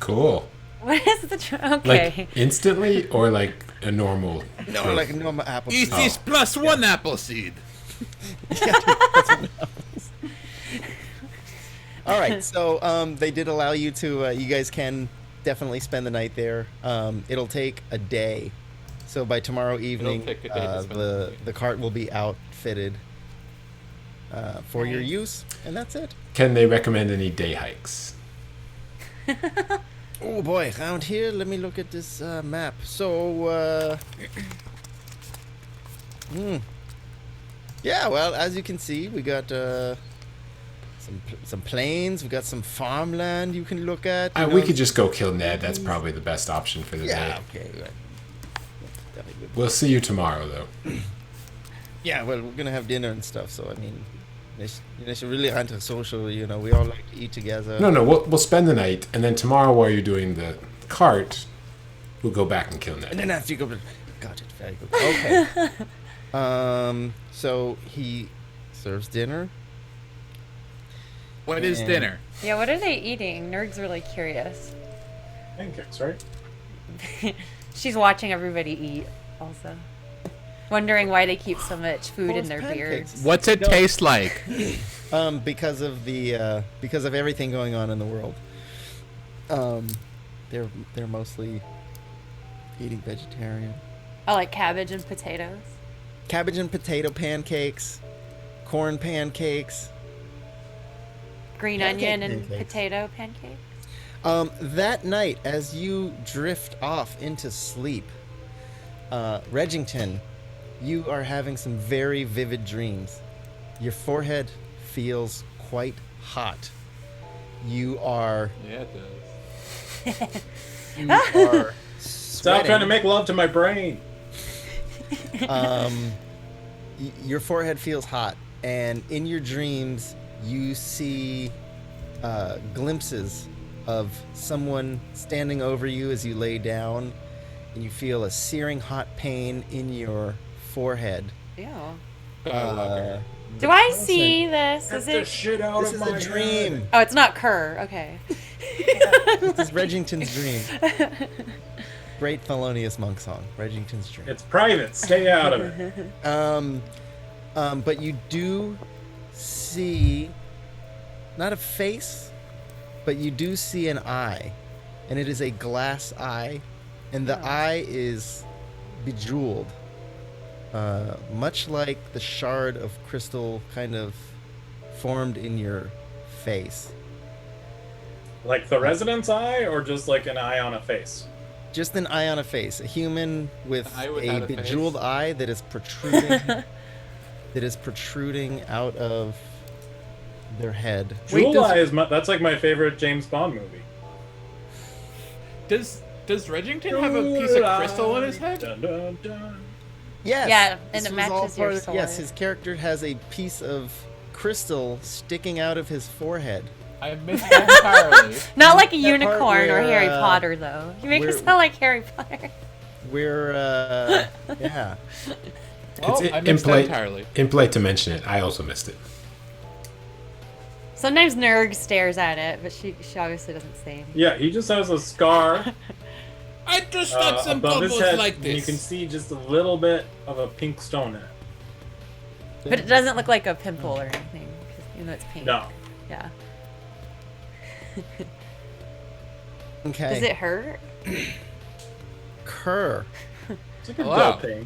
Cool. What is the joke? Okay. Like instantly or like a normal? No, growth? like a normal apple Eat seed. this +1 apple seed. All right, so they did allow you to. You guys can definitely spend the night there. It'll take a day, so by tomorrow evening, take a day to spend the night. the cart will be outfitted for your Nice. use, and that's it. Can they recommend any day hikes? Oh boy, around here, let me look at this map. So, yeah, well, as you can see, we got some plains. We got some farmland you can look at. you We know. could just go kill Ned. That's probably the best option for the Yeah. day. Okay. Right. Definitely good. We'll see you tomorrow, though. Yeah, well, we're gonna have dinner and stuff. So I mean, it's really antisocial. You know, we all like to eat together. No, we'll spend the night, and then tomorrow, while you're doing the cart, we'll go back and kill And Ned. then after you go, got it. Very good. Okay. So he serves dinner. What is And- dinner? Yeah, what are they eating? Nerg's really curious. pancakes, right? She's watching everybody eat, also. Wondering why they keep so much food Oh, in it's their pancakes. beards. What's it taste like? Because of everything going on in the world. They're mostly eating vegetarian. I like cabbage and potatoes. Cabbage and potato pancakes, corn pancakes. Green Pancake onion and pancakes. potato pancakes. That night, as you drift off into sleep, Regington, you are having some very vivid dreams. Your forehead feels quite hot. You are Yeah, it does. Stop trying to make love to my brain. Your forehead feels hot, and in your dreams, you see glimpses of someone standing over you as you lay down, and you feel a searing hot pain in your forehead. Ew. I love her. Do I see this? Is Get the it? shit out This of is my a dream. Oh, it's not Kerr. Okay. This is Regington's dream. Great Thelonious Monk song, Regington's dream. It's private. Stay out of it. But you do see not a face, but you do see an eye, and it is a glass eye, and the eye is bejeweled, much like the shard of crystal kind of formed in your face. Like the resident's eye, or just like an eye on a face? Just an eye on a face, a human with An eye without a a face. bejeweled eye that is protruding, out of their head. Wait, Jewel does- Eye is that's like my favorite James Bond movie. Does Regington have a piece of crystal in his head? Dun, dun, dun. Yes. Yeah, and this it was all matches your part of- Yes, sword. his character has a piece of crystal sticking out of his forehead. I missed that entirely. Not like a That part unicorn or where, Harry Potter, though. You make her where- sound like Harry Potter. We're yeah. Well, It's I missed that impolite, entirely. impolite to mention it. I also missed it. Sometimes Nerg stares at it, but she obviously doesn't say anything. Yeah, he just has a scar I just got some above his bubbles head, like and you this. can see just a little bit of a pink stone in it. But it doesn't look like a pimple or anything, 'cause even though it's pink. No. Yeah. Okay. Does it hurt? Kerr, It's like a Hello. dull pain.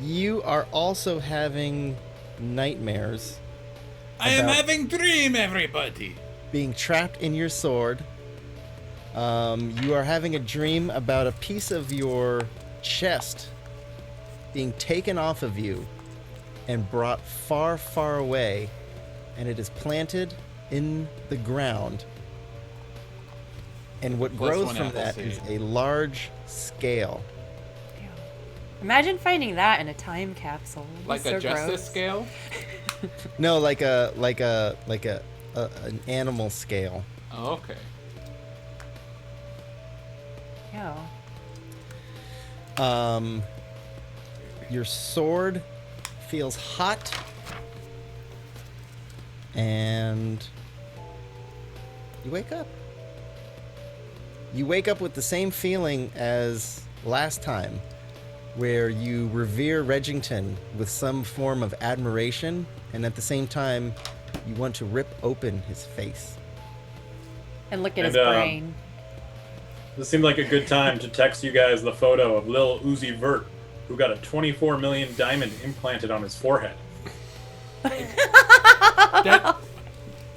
you are also having nightmares I am About- having dream, everybody. being trapped in your sword. You are having a dream about a piece of your chest being taken off of you and brought far, far away, and it is planted in the ground. And what Plus grows one from apple that seed. is a large scale. Imagine finding that in a time capsule. It'd be Like so a justice gross. scale? No, like an animal scale. Oh, okay. Yeah. Your sword feels hot, and you wake up. You wake up with the same feeling as last time, where you revere Regington with some form of admiration, and at the same time, you want to rip open his face. And look at his And, brain. This seemed like a good time to text you guys the photo of Lil Uzi Vert, who got a 24 million diamond implanted on his forehead.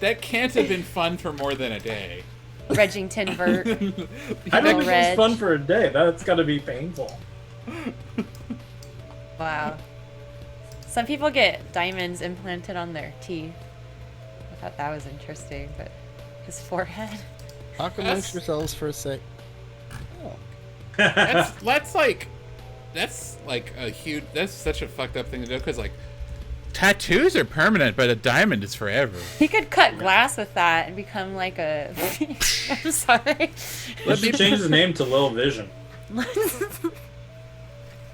That can't have been fun for more than a day. Regington Vert. I don't think it Reg. was fun for a day. That's got to be painful. Wow. Some people get diamonds implanted on their teeth. I thought that was interesting, but his forehead. Talk amongst yourselves for a sec. Oh. That's like a huge. That's such a fucked up thing to do because like tattoos are permanent, but a diamond is forever. He could cut glass with that and become like a. I'm sorry. Let's just change his name to Lil Vision.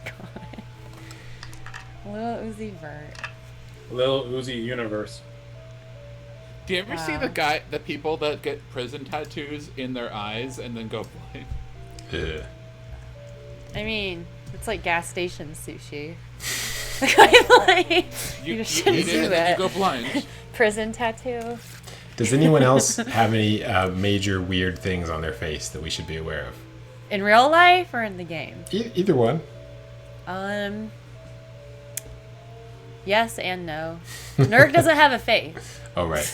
God. Lil Uzi Vert. Lil Uzi Universe. Do you ever see the people that get prison tattoos in their eyes and then go blind? Ugh. I mean, it's like gas station sushi. Like, you just shouldn't eat it do and then it. you go blind. Prison tattoo. Does anyone else have any major weird things on their face that we should be aware of? In real life or in the game? Either one. Yes and no. Nurg doesn't have a face. Oh, right.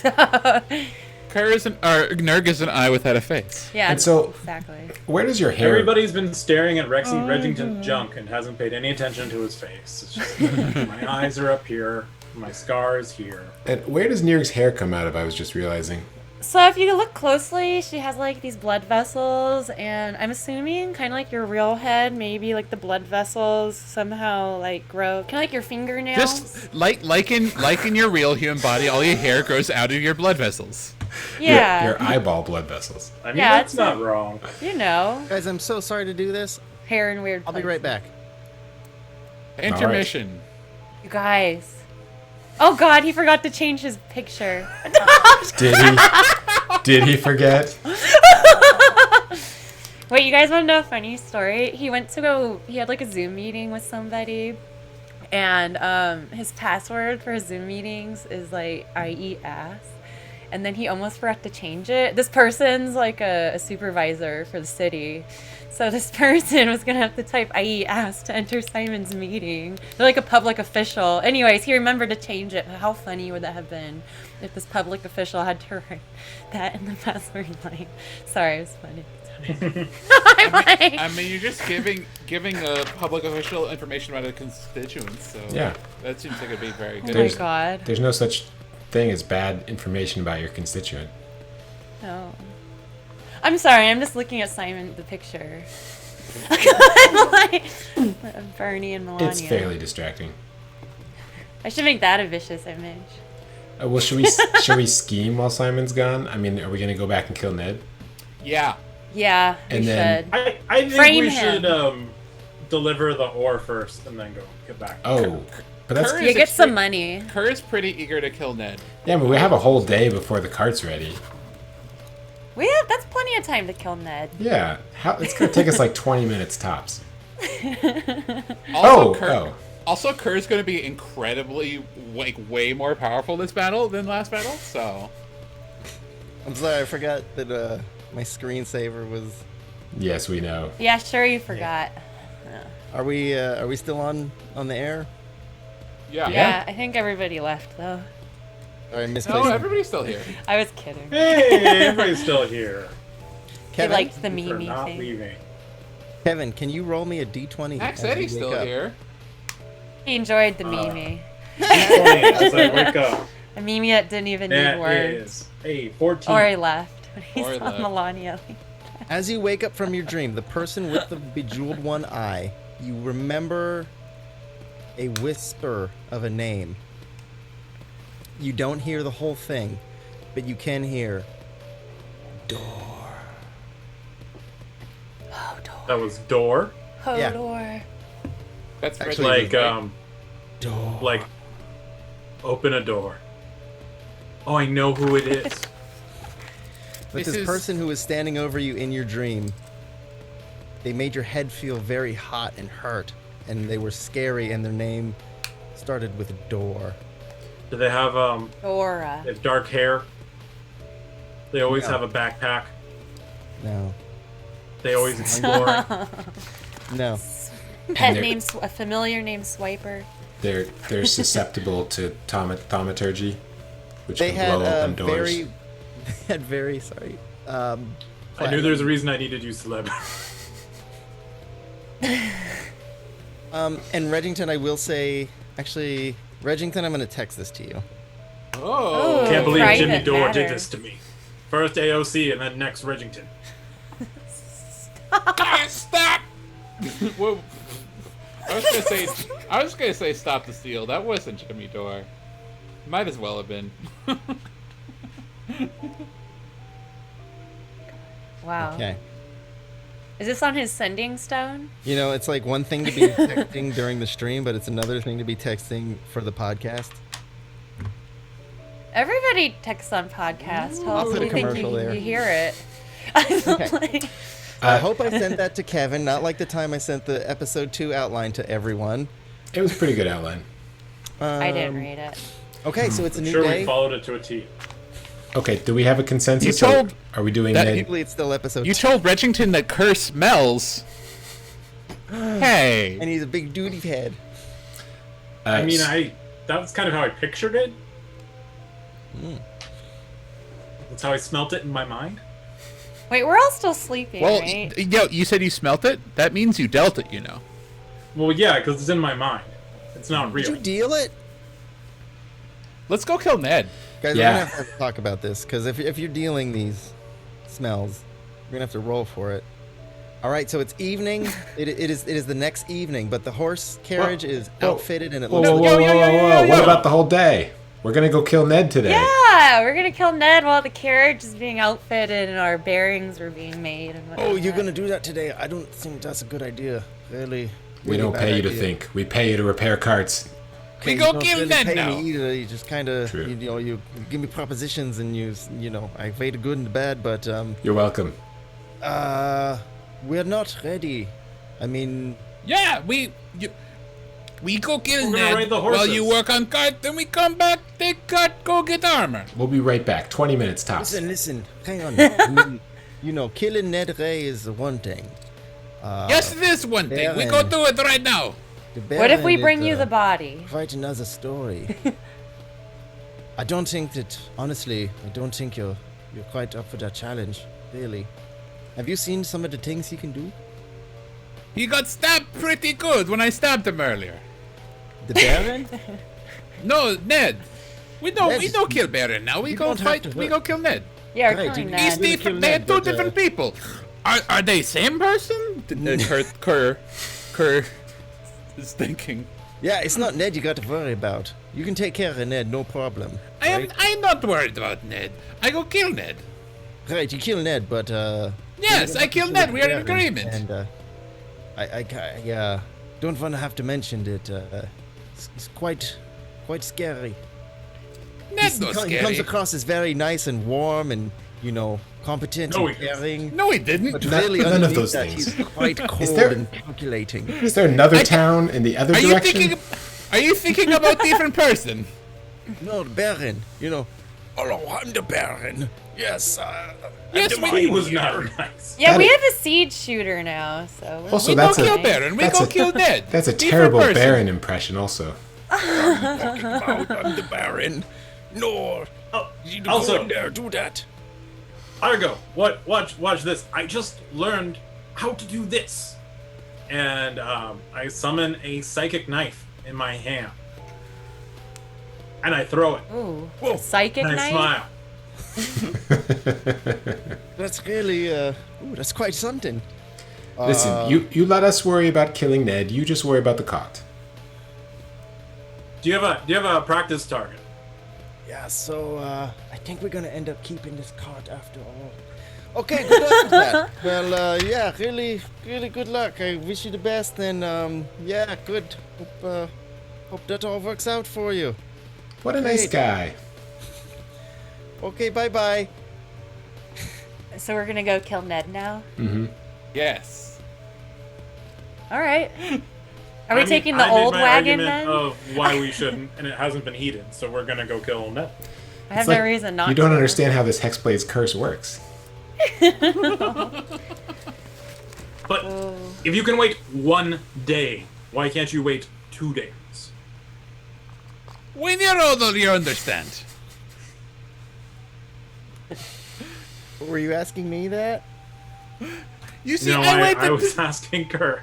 Nurg is an eye without a face. Yeah, And so- exactly. Where does your hair... Everybody's been staring at Regington's junk and hasn't paid any attention to his face. It's just, my eyes are up here, my scar is here. And where does Nirg's hair come out of, I was just realizing? So if you look closely, she has like these blood vessels, and I'm assuming kind of like your real head, maybe like the blood vessels somehow like grow, kind of like your fingernails. Just like in your real human body, all your hair grows out of your blood vessels. Yeah, Your eyeball blood vessels. I mean, Yeah, that's it's not a- wrong. you know, Guys, I'm so sorry to do this. hair in weird I'll be places. right back. Intermission. You guys. Oh God, he forgot to change his picture. Did he? Did he forget? Wait, you guys want to know a funny story? He had like a Zoom meeting with somebody, and his password for his Zoom meetings is like, I eat ass. And then he almost forgot to change it. This person's like a supervisor for the city. So this person was going to have to type I eat ass to enter Simon's meeting. They're like a public official. Anyways, he remembered to change it. How funny would that have been if this public official had to write that in the password line? Sorry, it was funny. I mean, you're just giving a public official information about a constituent, so Yeah. that seems like it'd be very good. Oh my God. There's no such thing as bad information about your constituent. No. I'm sorry, I'm just looking at Simon, the picture. Like, Bernie and Melania. It's fairly distracting. I should make that a vicious image. Well, should we scheme while Simon's gone? I mean, are we gonna go back and kill Ned? Yeah. Yeah, And we then- should. I think Frame we him. should deliver the ore first and then get back. Oh, but that's Kerr You is get some extre- money. Kerr is pretty eager to kill Ned. yeah, but we have a whole day before the cart's ready. That's plenty of time to kill Ned. Yeah, it's gonna take us like 20 minutes tops. Also, Also, Kerr's going to be incredibly, way more powerful this battle than last battle. So I'm sorry, I forgot that my screensaver was. Yes, we know. Yeah, sure you forgot. Are we still on the air? Yeah. Yeah, I think everybody left though. All right, Miss No, Clayson. everybody's still here. I was kidding. Hey, everybody's still here. He Kevin, liked the For Mimi not thing. leaving. Kevin, can you roll me a d20? Max as you Eddie's wake still up? here. He enjoyed the Mimi. As I wake up. A Mimi that didn't even need That words. is 14. Or he left when he Or he saw left. Melania. As you wake up from your dream, the person with the bejeweled one eye, you remember a whisper of a name. You don't hear the whole thing, but you can hear door. That was door. Yeah. Hodor. That's Actually, Reggie, Like, right? Door. like, open a door. Oh, I know who it is. But This this is- person who was standing over you in your dream, they made your head feel very hot and hurt, and they were scary, and their name started with door. Do they have Dora. they have dark hair? They always No. have a backpack. No. They always explore. No. Pet they're- name, a familiar name, Swiper. They're susceptible to thaumaturgy, which They can had blow open doors. they had very sorry. I knew there was a reason I needed to use celeb. And Reggington, I will say, actually, Reggington, I'm going to text this to you. Oh. Can't believe Private Jimmy Dore did matter. this to me. First AOC and then next Reggington. Guys, stop! Whoa. I was gonna say stop the steal. That wasn't Jimmy Dore. Might as well have been. Wow. Okay. Is this on his sending stone? You know, it's like one thing to be texting during the stream, but it's another thing to be texting for the podcast. Everybody texts on podcast. How I'll else put do a you think commercial there. you hear it? Okay. I hope I sent that to Kevin, not like the time I sent the episode 2 outline to everyone. It was a pretty good outline. I didn't read it. Okay, so it's a new Sure, day. we followed it to a T. Okay, do we have a consensus? You or told are we doing that Ned? Technically, it's still episode You 2, told Reggington that Kerr smells. Hey. and he's a big duty head. I mean, that's kind of how I pictured it. That's how I smelt it in my mind. Wait, we're all still sleeping, Well, right? you said you smelt it? That means you dealt it, you know. Well, yeah, because it's in my mind. It's not Did real. you deal it? Let's go kill Ned. Guys, Yeah. we're going to have to talk about this, because if you're dealing these smells, we're going to have to roll for it. All right, so it's evening. It is the next evening, but the horse carriage is outfitted, and it Whoa, looks whoa, like... whoa, yo, whoa, yo, whoa, yo, whoa. yo, What yo. about the whole day? We're gonna go kill Ned today. Yeah, we're gonna kill Ned while the carriage is being outfitted and our bearings are being made. And Oh, you're whatnot. going to do that today? I don't think that's a good idea. Really. We really don't bad pay you to idea. think. We pay you to repair carts. Okay, go you don't kill really Ned pay now. Me either. You just kind of, True. you know, you give me propositions, and you know, I weigh the good and the bad, but You're welcome. we're not ready. I mean, Yeah, we go kill We're gonna Ned ride the while you horses. work on cart, then we come back, take cart, go get armor. We'll be right back. 20 minutes tops. listen, hang on. I mean, you know, killing Ned Ray is one thing. Yes, it is one thing. We go Baron. do it right now. The What if we Baron bring is, you the body? quite another story. I don't think that, honestly, I don't think you're quite up for that challenge, really. Have you seen some of the things he can do? He got stabbed pretty good when I stabbed him earlier. The Baron? No, Ned. We don't Ned, kill Baron now. We you go don't have fight. to We hurt. go kill Ned. Yeah, we're Right, killing you- He's Ned. gonna kill different. They Ned, are two but, different people. Are they same person? Kerr is thinking. Yeah, it's not Ned you got to worry about. You can take care of Ned, no problem. Right? I'm not worried about Ned. I go kill Ned. Right, you kill Ned, but Yes, I kill Ned. We are in Baron, agreement. And I don't want to have to mention that it's quite scary. Ned's not He comes scary. across as very nice and warm and, you know, competent No, and he doesn't. caring. No, he didn't. But None- really none of underneath those that, things. he's quite cold there- and calculating. Is there another town in the other Are you direction? thinking? Are you thinking about different person? No, the Baron, you know. Hello, I'm the Baron. Yes. Yes, He was not nice. Yeah, That we is- have a siege shooter now, so we're Also, We that's go a kill Baron. We that's go a- kill Ned. that's a Different terrible person. Baron impression. Also, talking about I'm the Baron. No. You don't Also- go in there, do that. Argo, watch this. I just learned how to do this. And I summon a psychic knife in my hand. And I throw it. Ooh, a psychic And I knife. smile. That's really that's quite something. listen, you let us worry about killing Ned. You just worry about the cot. Do you have a practice target? Yeah, so I think we're gonna end up keeping this cart after all. Okay, good luck with that. Well, yeah, really good luck. I wish you the best, and yeah, good. Hope that all works out for you. What a nice Great. guy. Okay, bye. So we're gonna go kill Ned now. Yes. All right. Are we I mean, taking the I made old my wagon argument then? of why we shouldn't, and it hasn't been heated, so we're gonna go kill Ned. I have It's no like, reason not You don't to. understand how this Hexblade's curse works. But if you can wait 1 day, why can't you wait 2 days? When you're older, you understand. Were you asking me that? You see, No, I waited. I was asking Kurt.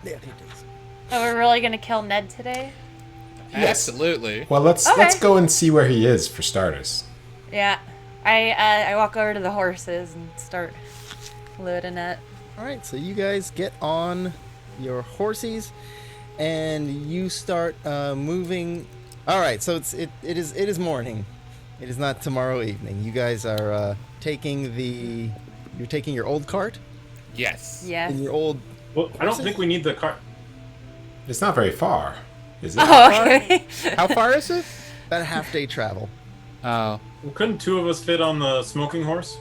There it is. Oh, we're really gonna kill Ned today? Absolutely. Well, let's Okay. go and see where he is for starters. Yeah. I walk over to the horses and start loading it. All right, so you guys get on your horses, and you start moving. All right, so it is morning. It is not tomorrow evening. You guys are taking your old cart Yes. Yes. and your old. Well, I don't think we need the cart. It's not very far, is it? Oh, okay. How far is it? About a half-day travel. Oh. Well, couldn't 2 of us fit on the smoking horse?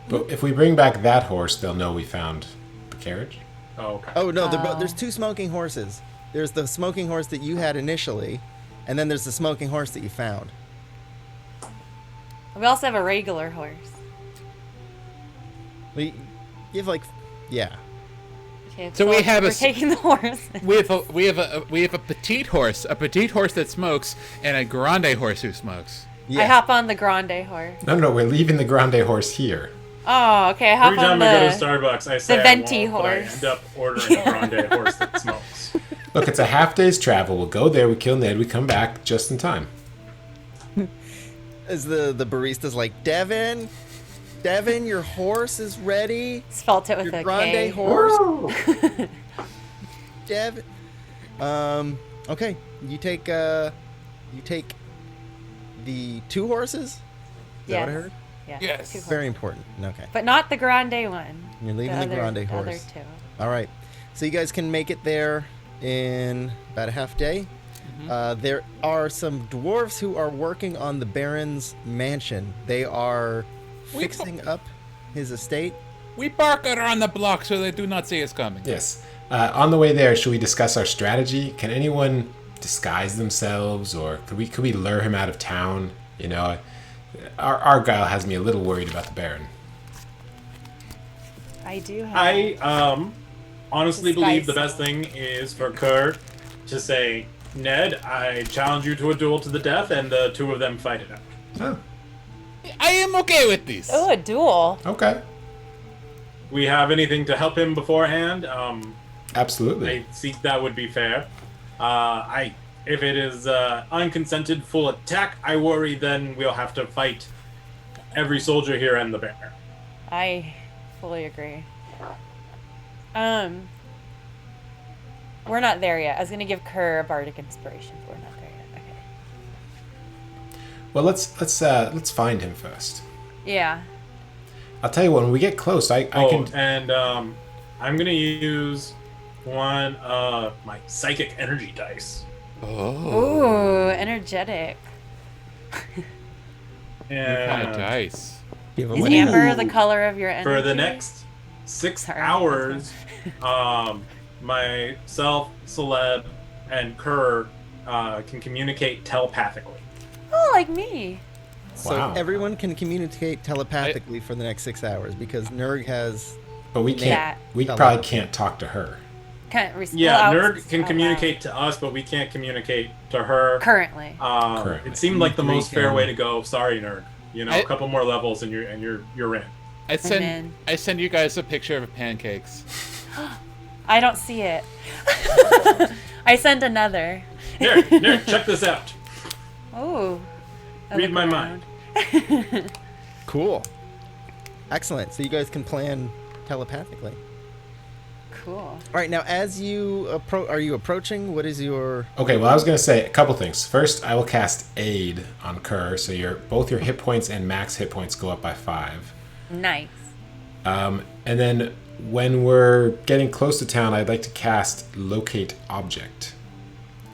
But if we bring back that horse, they'll know we found the carriage. Oh, okay. Oh no, there's 2 smoking horses. There's the smoking horse that you had initially, and then there's the smoking horse that you found. We also have a regular horse. You have like, yeah. Okay, So we have we're a taking the horse. We have a petite horse that smokes, and a grande horse who smokes. Yeah. I hop on the grande horse. No, we're leaving the grande horse here. Oh, okay. I hop Every on time I go to the. Starbucks, I say the I venti won't, but I horse. end up ordering a grande horse that smokes. Look, it's a half day's travel. We'll go there, we kill Ned, we come back just in time. Is the barista's like, Devin, your horse is ready. Spelt it with Your a grande K. horse. Devin. Okay. You take the 2 horses. Is that what I Yes. heard? Yeah. Yes. two horses. Very important. Okay. But not the grande one. You're leaving the grande The other horse. 2. All right. So you guys can make it there in about a half day. There are some dwarves who are working on the Baron's mansion. They are fixing up his estate. We park around the block so they do not see us coming. Yes. On the way there, should we discuss our strategy? Can anyone disguise themselves, or could we lure him out of town? You know, Argyle has me a little worried about the Baron. I do have. I honestly believe the Disguise. best thing is for Kurt to say, Ned, I challenge you to a duel to the death, and the 2 of them fight it out. Oh, I am okay with this. Oh, a duel. okay. We have anything to help him beforehand? Absolutely. I think that would be fair. If it is unconsented full attack, I worry then we'll have to fight every soldier here and the bear. I fully agree. We're not there yet. I was gonna give Kerr a bardic inspiration, but we're not there yet. Okay. Well, let's find him first. Yeah. I'll tell you what, when we get close, I can. And I'm gonna use one of my psychic energy dice. Ooh, energetic. What kind of And dice? Give Is him amber the color of your energy? for the next 6 Sorry. hours, myself, Celeb, and Kerr can communicate telepathically. Oh, like me. So Wow. everyone can communicate telepathically for the next 6 hours because Nurg has. But we can't. Yeah. We probably can't talk to her. Yeah, Nerd can communicate to us, but we can't communicate to her. Currently. Currently. It seemed like the We most fair can- way to go. Sorry, Nerd. You know, a couple more levels and you're in. I send in. I send you guys a picture of pancakes. I don't see it. I send another. Here, check this out. Oh. Read my mind. Cool. Excellent. So you guys can plan telepathically. Cool. All right. Now, as you are you approaching? What is your? Okay, well, I was going to say a couple things. First, I will cast Aid on Kerr, so both your hit points and max hit points go up by 5. Nice. And then when we're getting close to town, I'd like to cast Locate Object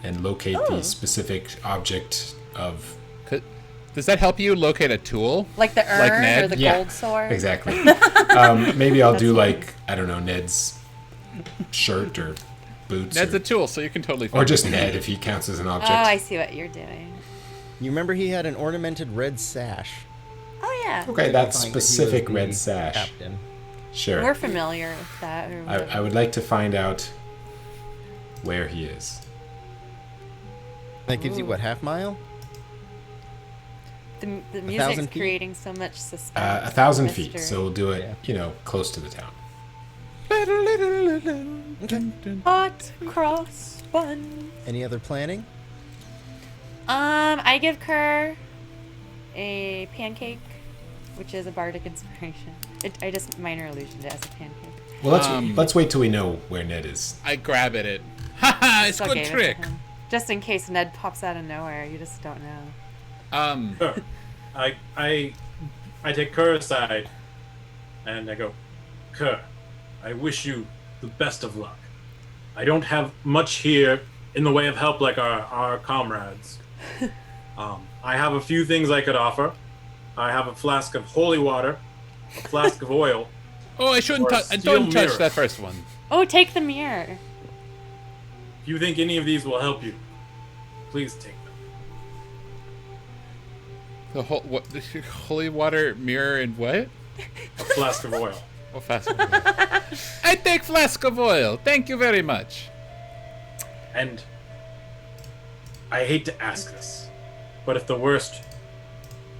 and locate the specific object of... Does that help you locate a tool? Like the urn Like Ned? or the Yeah, gold sword? Exactly. Maybe I'll do like, I don't know, Ned's shirt or boots. Ned's or, a tool, so you can totally. or just Ned if he counts as an object. Oh, I see what you're doing. You remember he had an ornamented red sash. Oh, yeah. Okay, that Implying that he specific was the red sash. Captain. Sure. We're familiar with that. Or I whatever. would like to find out where he is. That gives you what, half mile? The 1,000 music's feet? creating so much suspense. 1,000 feet, mystery. so we'll do it, Yeah. close to the town. Hot cross bun. Any other planning? I give Kerr a pancake, which is a bardic inspiration. I just minor illusioned it as a pancake. Well, let's wait till we know where Ned is. I grab at it. Haha, it's a Still good gave it to trick. him. Just in case Ned pops out of nowhere, you just don't know. I take Kerr aside, and I go, Kerr, I wish you the best of luck. I don't have much here in the way of help like our comrades. I have a few things I could offer. I have a flask of holy water, a flask of oil. Oh, I shouldn't Or a touch. steel Don't touch mirror. that first one. Oh, take the mirror. If you think any of these will help you, please take them. The holy water mirror and what? A flask of oil. Oh, fast. I take flask of oil. Thank you very much. And I hate to ask this, but if the worst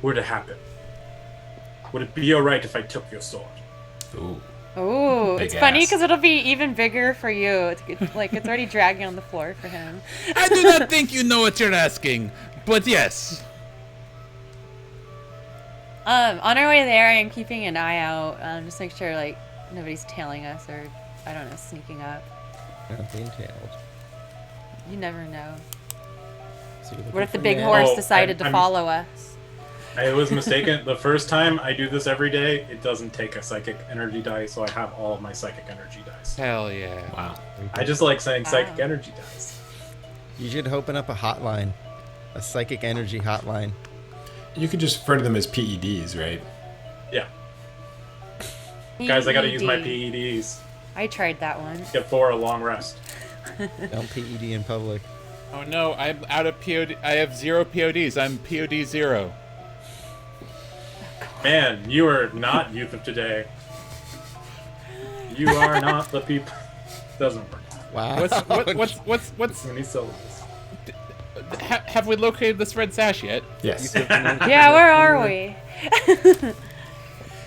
were to happen, would it be alright if I took your sword? Ooh. Oh, Big it's funny ass. because it'll be even bigger for you. It's like it's already dragging on the floor for him. I do not think you know what you're asking, but yes. On our way there, I am keeping an eye out, just make sure like nobody's tailing us or I don't know, sneaking up. Not being tailed. You never know. So you're looking What if the for big Ned. horse Oh, decided to I'm- follow us? I was mistaken. The first time I do this every day, it doesn't take a psychic energy dice, so I have all of my psychic energy dice. Hell yeah. Wow. I just like saying psychic Wow. energy dice. You should open up a hotline, a psychic energy hotline. You could just refer to them as PEDs, right? Yeah. Guys, I gotta use my PED. PEDs. I tried that one. Get 4 a long rest. Don't PED in public. Oh no, I'm out of POD. I have 0 PODs. I'm POD 0. Man, you are not youth of today. You are not the people. Doesn't work. Wow. What's? Too many syllables. Have we located this red sash yet? Yes. Yeah, where are we?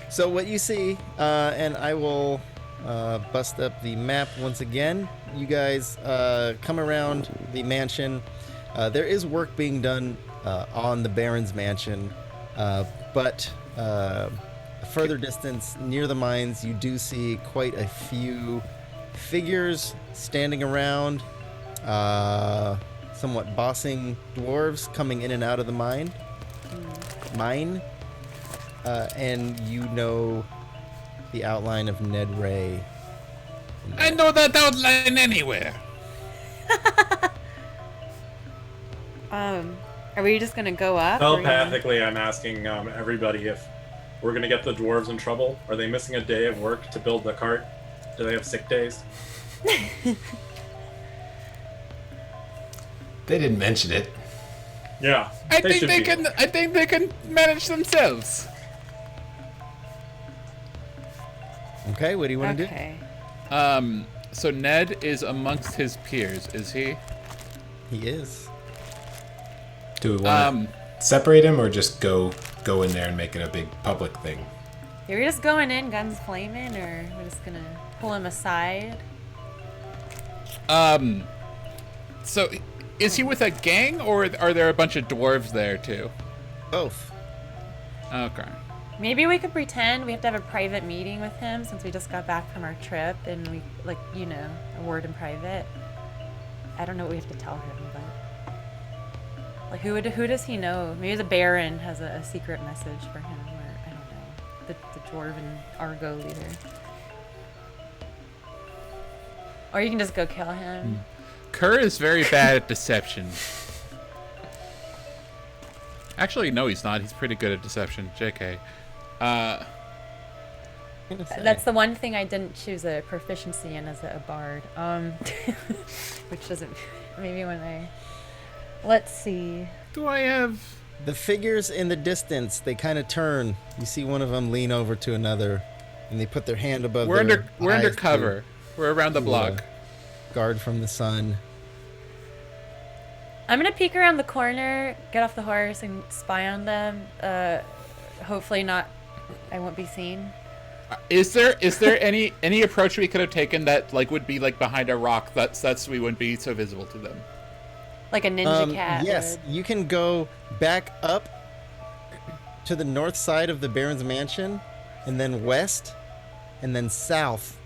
So what you see, and I will bust up the map once again. You guys come around the mansion. There is work being done on the Baron's mansion, but a further distance near the mines, you do see quite a few figures standing around, somewhat bossing dwarves coming in and out of the mine. And you know the outline of Ned Ray. I know that outline anywhere. Are we just gonna go up? or are we gonna- Telepathically, I'm asking everybody if we're gonna get the dwarves in trouble. Are they missing a day of work to build the cart? Do they have sick days? They didn't mention it. Yeah. I think should they be. can. I think they can manage themselves. Okay, what do you want to Okay. So Ned is amongst his peers, is he? do? He is. Do we want to separate him or just go in there and make it a big public thing? Are we just going in, guns flaming, or we're just gonna pull him aside? So is he with a gang, or are there a bunch of dwarves there too? Both. Okay. Maybe we could pretend we have to have a private meeting with him since we just got back from our trip, and we, like, you know, a word in private. I don't know what we have to tell him, but like, who does he know? Maybe the Baron has a secret message for him, or I don't know, the dwarven Argo leader. Or you can just go kill him. Kerr is very bad at deception. Actually, no, he's not. He's pretty good at deception. JK. That's the one thing I didn't choose a proficiency in as a bard. Which doesn't. Maybe when I. Let's see. Do I have? The figures in the distance, they kind of turn. You see one of them lean over to another, and they put their hand above We're their we're eyes undercover. We're around the to, block. guard from the sun. I'm gonna peek around the corner, get off the horse, and spy on them. Hopefully not. I won't be seen. Is there any approach we could have taken that like would be like behind a rock that's we wouldn't be so visible to them? Like a ninja cat. Yes, would. you can go back up to the north side of the Baron's mansion, and then west, and then south,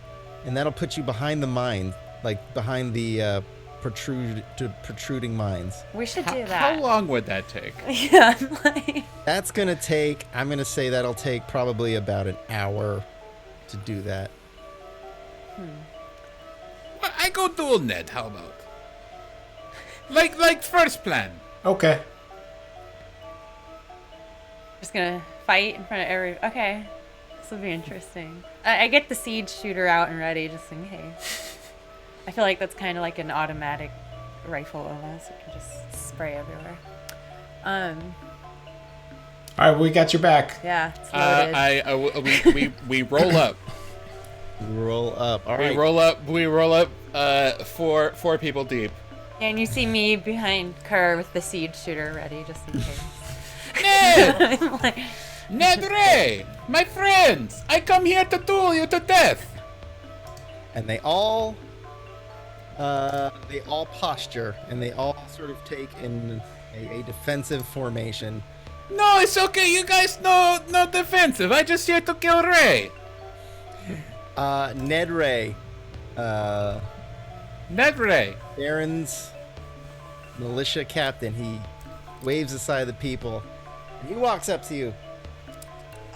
and that'll put you behind the mine, like behind the protruding mines. We should do that. How long would that take? Yeah, like. That's gonna take. I'm gonna say that'll take probably about an hour to do that. Well, I go dual Ned. How about? Like first plan. Okay. Just gonna fight in front of every. Okay, this will be interesting. I get the siege shooter out and ready just in case. I feel like that's kind of like an automatic rifle almost. It can just spray everywhere. All right, we got your back. Yeah, it's loaded. We roll up. Roll up. All We right. roll up. Four people deep. And you see me behind Kerr with the siege shooter ready just in case. Ned, I'm like, Ned Ray, my friends, I come here to duel you to death. And they all posture, and they all sort of take in a defensive formation. No, it's okay. You guys no defensive. I just here to kill Ray. Ned Ray, Ned Ray. Baron's militia captain, he waves aside the people, and he walks up to you.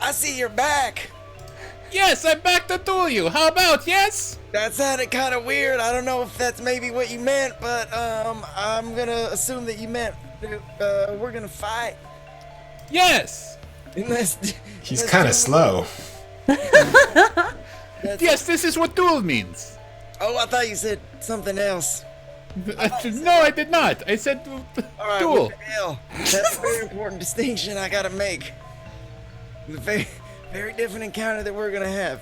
I see you're back. Yes, I'm back to duel you. How about yes? That sounded kind of weird. I don't know if that's maybe what you meant, but I'm gonna assume that you meant we're gonna fight. Yes. He's kind of slow. Yes, this is what duel means. Oh, I thought you said something else. No, I did not. I said All right, duel. what the hell? That's a very important distinction I gotta make. The very, very different encounter that we're gonna have.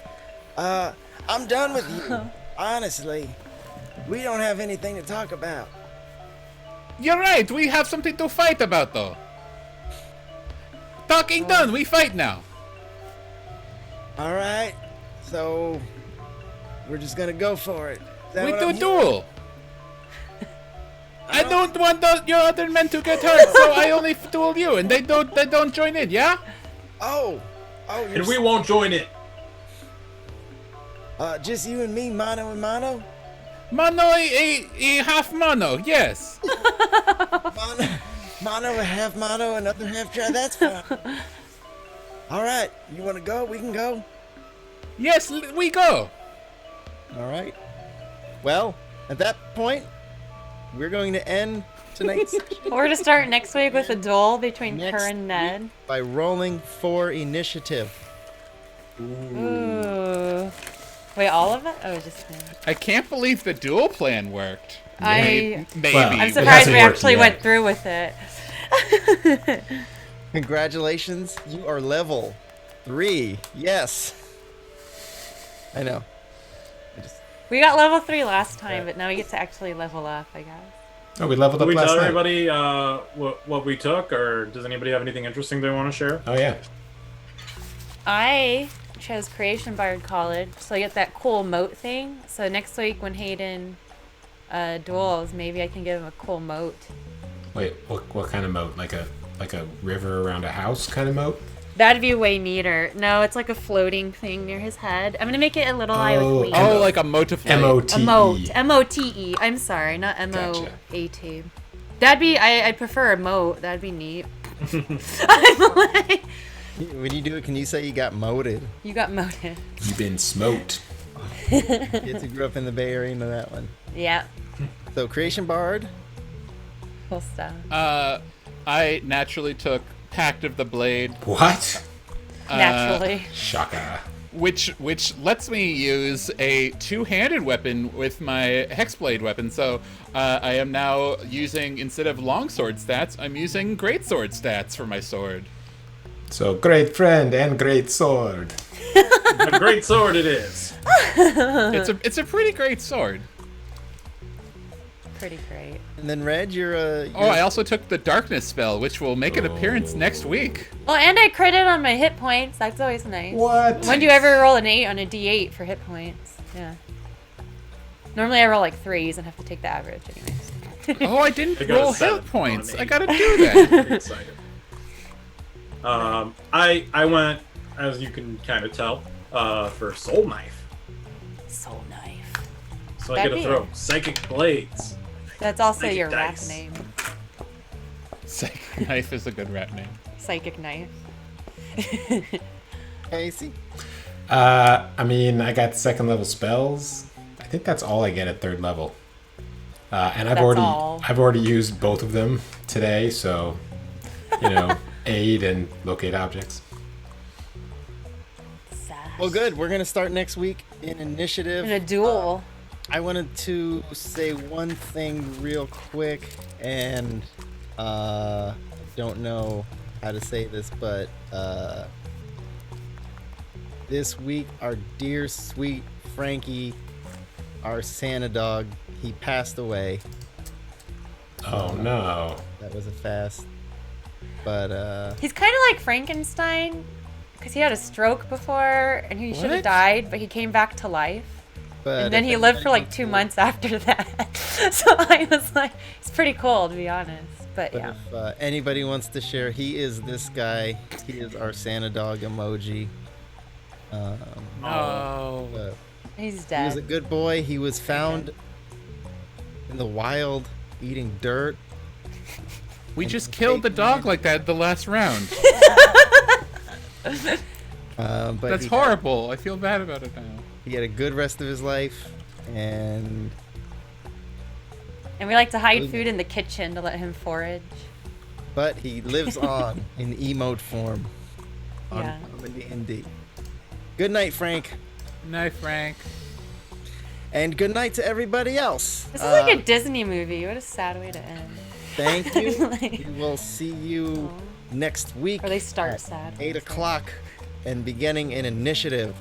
I'm done with you. Honestly, we don't have anything to talk about. You're right. We have something to fight about, though. Talking done. We fight now. All right, so we're just gonna go for it. Is that We what do I'm duel. I don't want your other men to get hurt, so I only duel you, and they don't join in. Yeah. Oh, you're And we won't join it. just you and me, mano and mano. Mano a half mano. Yes. Mono, a half mono, another half try. That's fine. All right, you want to go? We can go. Yes, we go. All right. Well, at that point, we're going to end tonight's session we're to start next week with a duel between Next Kerr and Ned. by rolling for initiative. Ooh. Wait, all of it? Oh, just me. I can't believe the dual plan worked. I- Maybe. Well, I'm It surprised hasn't we worked actually yet. went through with it. Congratulations, you are level 3. Yes. I know. We got level 3 last time, but now we get to actually level up, I guess. Oh, we leveled Did up we last tell night. everybody what we took, or does anybody have anything interesting they want to share? Oh yeah. I chose Creation Bard College, so I get that cool moat thing. So next week when Hayden duels, maybe I can give him a cool moat. Wait, what kind of moat? Like a river around a house kind of moat? That'd be way neater. No, it's like a floating thing near his head. I'm gonna make it a little eye Oh, with wings. Oh, like a motiflate. M-O-T-E. A moat. M-O-T-E. I'm sorry, not M-O-A-T. That'd be, I prefer a moat. That'd be neat. I'm like, When you do it, can you say you got moated? you got moated. You've been smoked. Kids who grew up in the Bay Area know that one. Yeah. So, Creation Bard. Cool stuff. I naturally took Pact of the Blade, What? Naturally. Shaka. which lets me use a two-handed weapon with my Hexblade weapon. So I am now using, instead of longsword stats, I'm using greatsword stats for my sword. So great friend and great sword. A great sword it is. It's a pretty great sword. Pretty great. And then, Red, you're Oh, I also took the Darkness spell, which will make an appearance next week. Well, and I critted on my hit points. That's always nice. What? When do you ever roll an 8 on a D8 for hit points? Yeah. Normally I roll like 3s and have to take the average anyways. Oh, I didn't I got a roll 7 hit points. on an I 8. gotta do that. Pretty excited. I went, as you can kind of tell, for Soul Knife. Soul Knife. So I get to That'd be throw it. Psychic Blades. That's also Psychic your rap dice. name. Psychic Knife is a good rat name. Psychic Knife. Casey. I mean, I got second level spells. I think that's all I get at third level. And I've That's all. already used both of them today, so aid and locate objects. Sass. Well, good. We're gonna start next week in initiative. In a duel. I wanted to say one thing real quick, and don't know how to say this, but this week our dear sweet Frankie, our Santa dog, he passed away. Oh no. That was a fast. But He's kind of like Frankenstein, because he had a stroke before, and he should have What? died, but he came back to life. but And then if he lived for like anybody 2 wants months after that. So I was like, it's pretty cool, to be honest. But to- yeah. If anybody wants to share, he is this guy. He is our Santa dog emoji. Oh. But He's he was dead. a good boy. He was found in the wild eating dirt. We just killed the dog like that the last round. But That's he horrible. I feel bad about it now. He had a good rest of his life, and And we like to hide food in the kitchen to let him forage. but he lives on in emote form on Yeah. ComeDy&D. Good night, Frank, Night, Frank. and good night to everybody else. This is like a Disney movie. What a sad way to end. Thank you. Like- We will see you next week. Or they start at sad. 8 o'clock and beginning an initiative.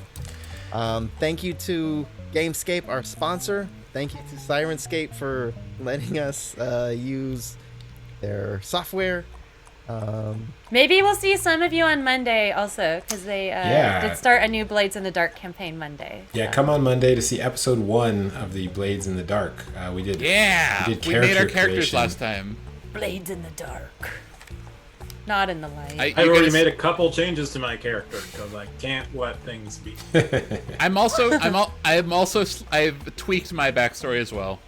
Thank you to Gamescape, our sponsor. Thank you to Sirenscape for letting us use their software. Maybe we'll see some of you on Monday also, because they Yeah. did start a new Blades in the Dark campaign Monday. Yeah, so. come on Monday to see episode 1 of the Blades in the Dark. We did. Yeah. We did We made our character characters creation. last time. Blades in the Dark. Not in the light. I've You already guys- made a couple changes to my character because I can't let things be. I've tweaked my backstory as well.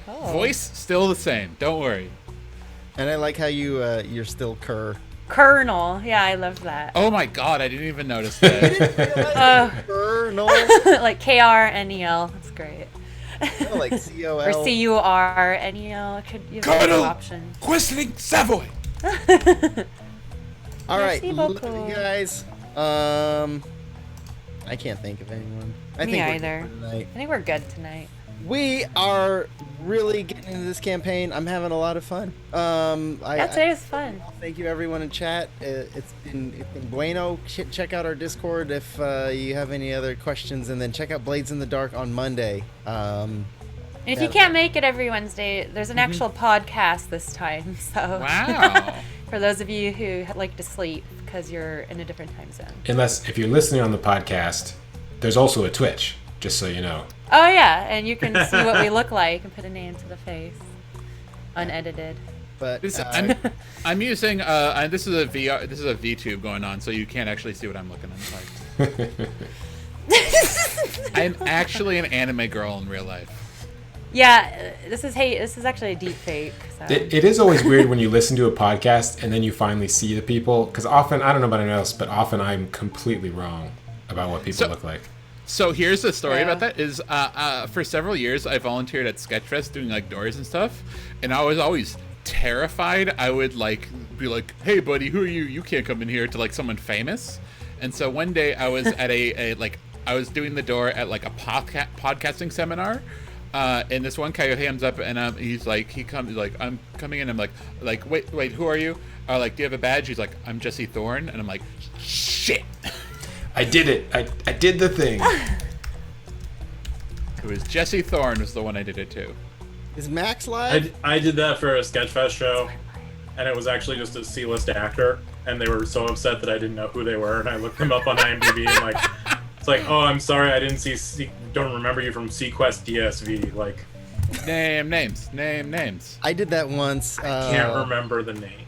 Oh. Voice still the same. Don't worry. And I like how you're still Kerr. Colonel. Yeah, I love that. Oh my god, I didn't even notice that. Colonel. Like K-R-N-E-L. That's great. Like COL. Or C-U-R-N-E-L. Could use Colonel. an option. Whistling Savoy. All right, Merci love beaucoup. you guys. I can't think of anyone. I Me think we're either. good for tonight. I think we're good tonight. We are really getting into this campaign. I'm having a lot of fun. Today was fun. Thank you everyone in chat. It's been bueno. Check out our Discord if you have any other questions, and then check out Blades in the Dark on Monday. And if you can't make it every Wednesday, there's an actual podcast this time. So Wow. for those of you who like to sleep because you're in a different time zone. Unless, if you're listening on the podcast, there's also a Twitch, just so you know. Oh yeah, and you can see what we look like and put a name to the face, unedited. But I'm using this is a VR, this is a VTube going on, so you can't actually see what I'm looking like. I'm actually an anime girl in real life. Yeah, this is actually a deep fake. So. It is always weird when you listen to a podcast and then you finally see the people, because often, I don't know about anyone else, but often I'm completely wrong about what people look like. So here's the story about that is for several years I volunteered at Sketchfest doing like doors and stuff, and I was always terrified I would like be like, hey buddy, who are you? You can't come in here, to like someone famous. And so one day I was at I was doing the door at like a podcasting seminar, and this one guy comes up and he's like, I'm coming in. I'm like wait, who are you? Like, do you have a badge? He's like, I'm Jesse Thorne, and I'm like, shit. I did it. I did the thing. It was Jesse Thorne was the one I did it to. is Max live? I did that for a Sketchfest show, and it was actually just a C-list actor, and they were so upset that I didn't know who they were, and I looked them up on IMDb, and like, it's like, oh, I'm sorry, I didn't don't remember you from Sequest DSV, like. Name names. I did that once. I can't remember the name.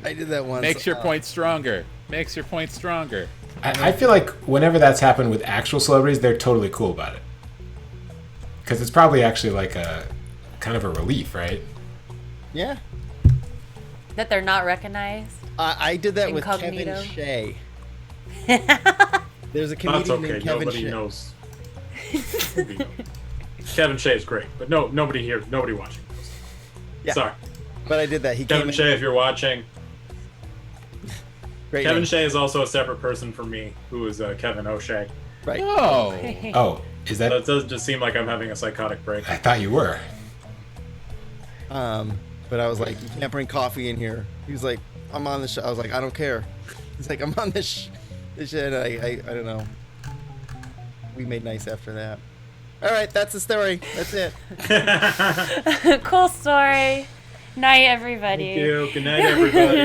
I did that once. Makes your point stronger. Makes your point stronger. I feel like whenever that's happened with actual celebrities, they're totally cool about it. Because it's probably actually like a kind of a relief, right? Yeah. That they're not recognized. I did that Incognito. with Kevin Shea. There's a That's comedian okay, named Kevin nobody Shea. knows. Nobody knows. Kevin Shea is great, but nobody here, nobody watching knows. Yeah. Sorry. But I did that. He Kevin came in. Shea, if you're watching. Great Kevin name. Shea is also a separate person from me, who is Kevin O'Shea. Right. Oh. Oh, is that? That does just seem like I'm having a psychotic break. I thought you were. But I was like, you can't bring coffee in here. He was like, I'm on the show. I was like, I don't care. He's like, I'm on this shit. I don't know. We made nice after that. All right, that's the story. That's it. Cool story. Night, everybody. Thank you. Good night, everybody.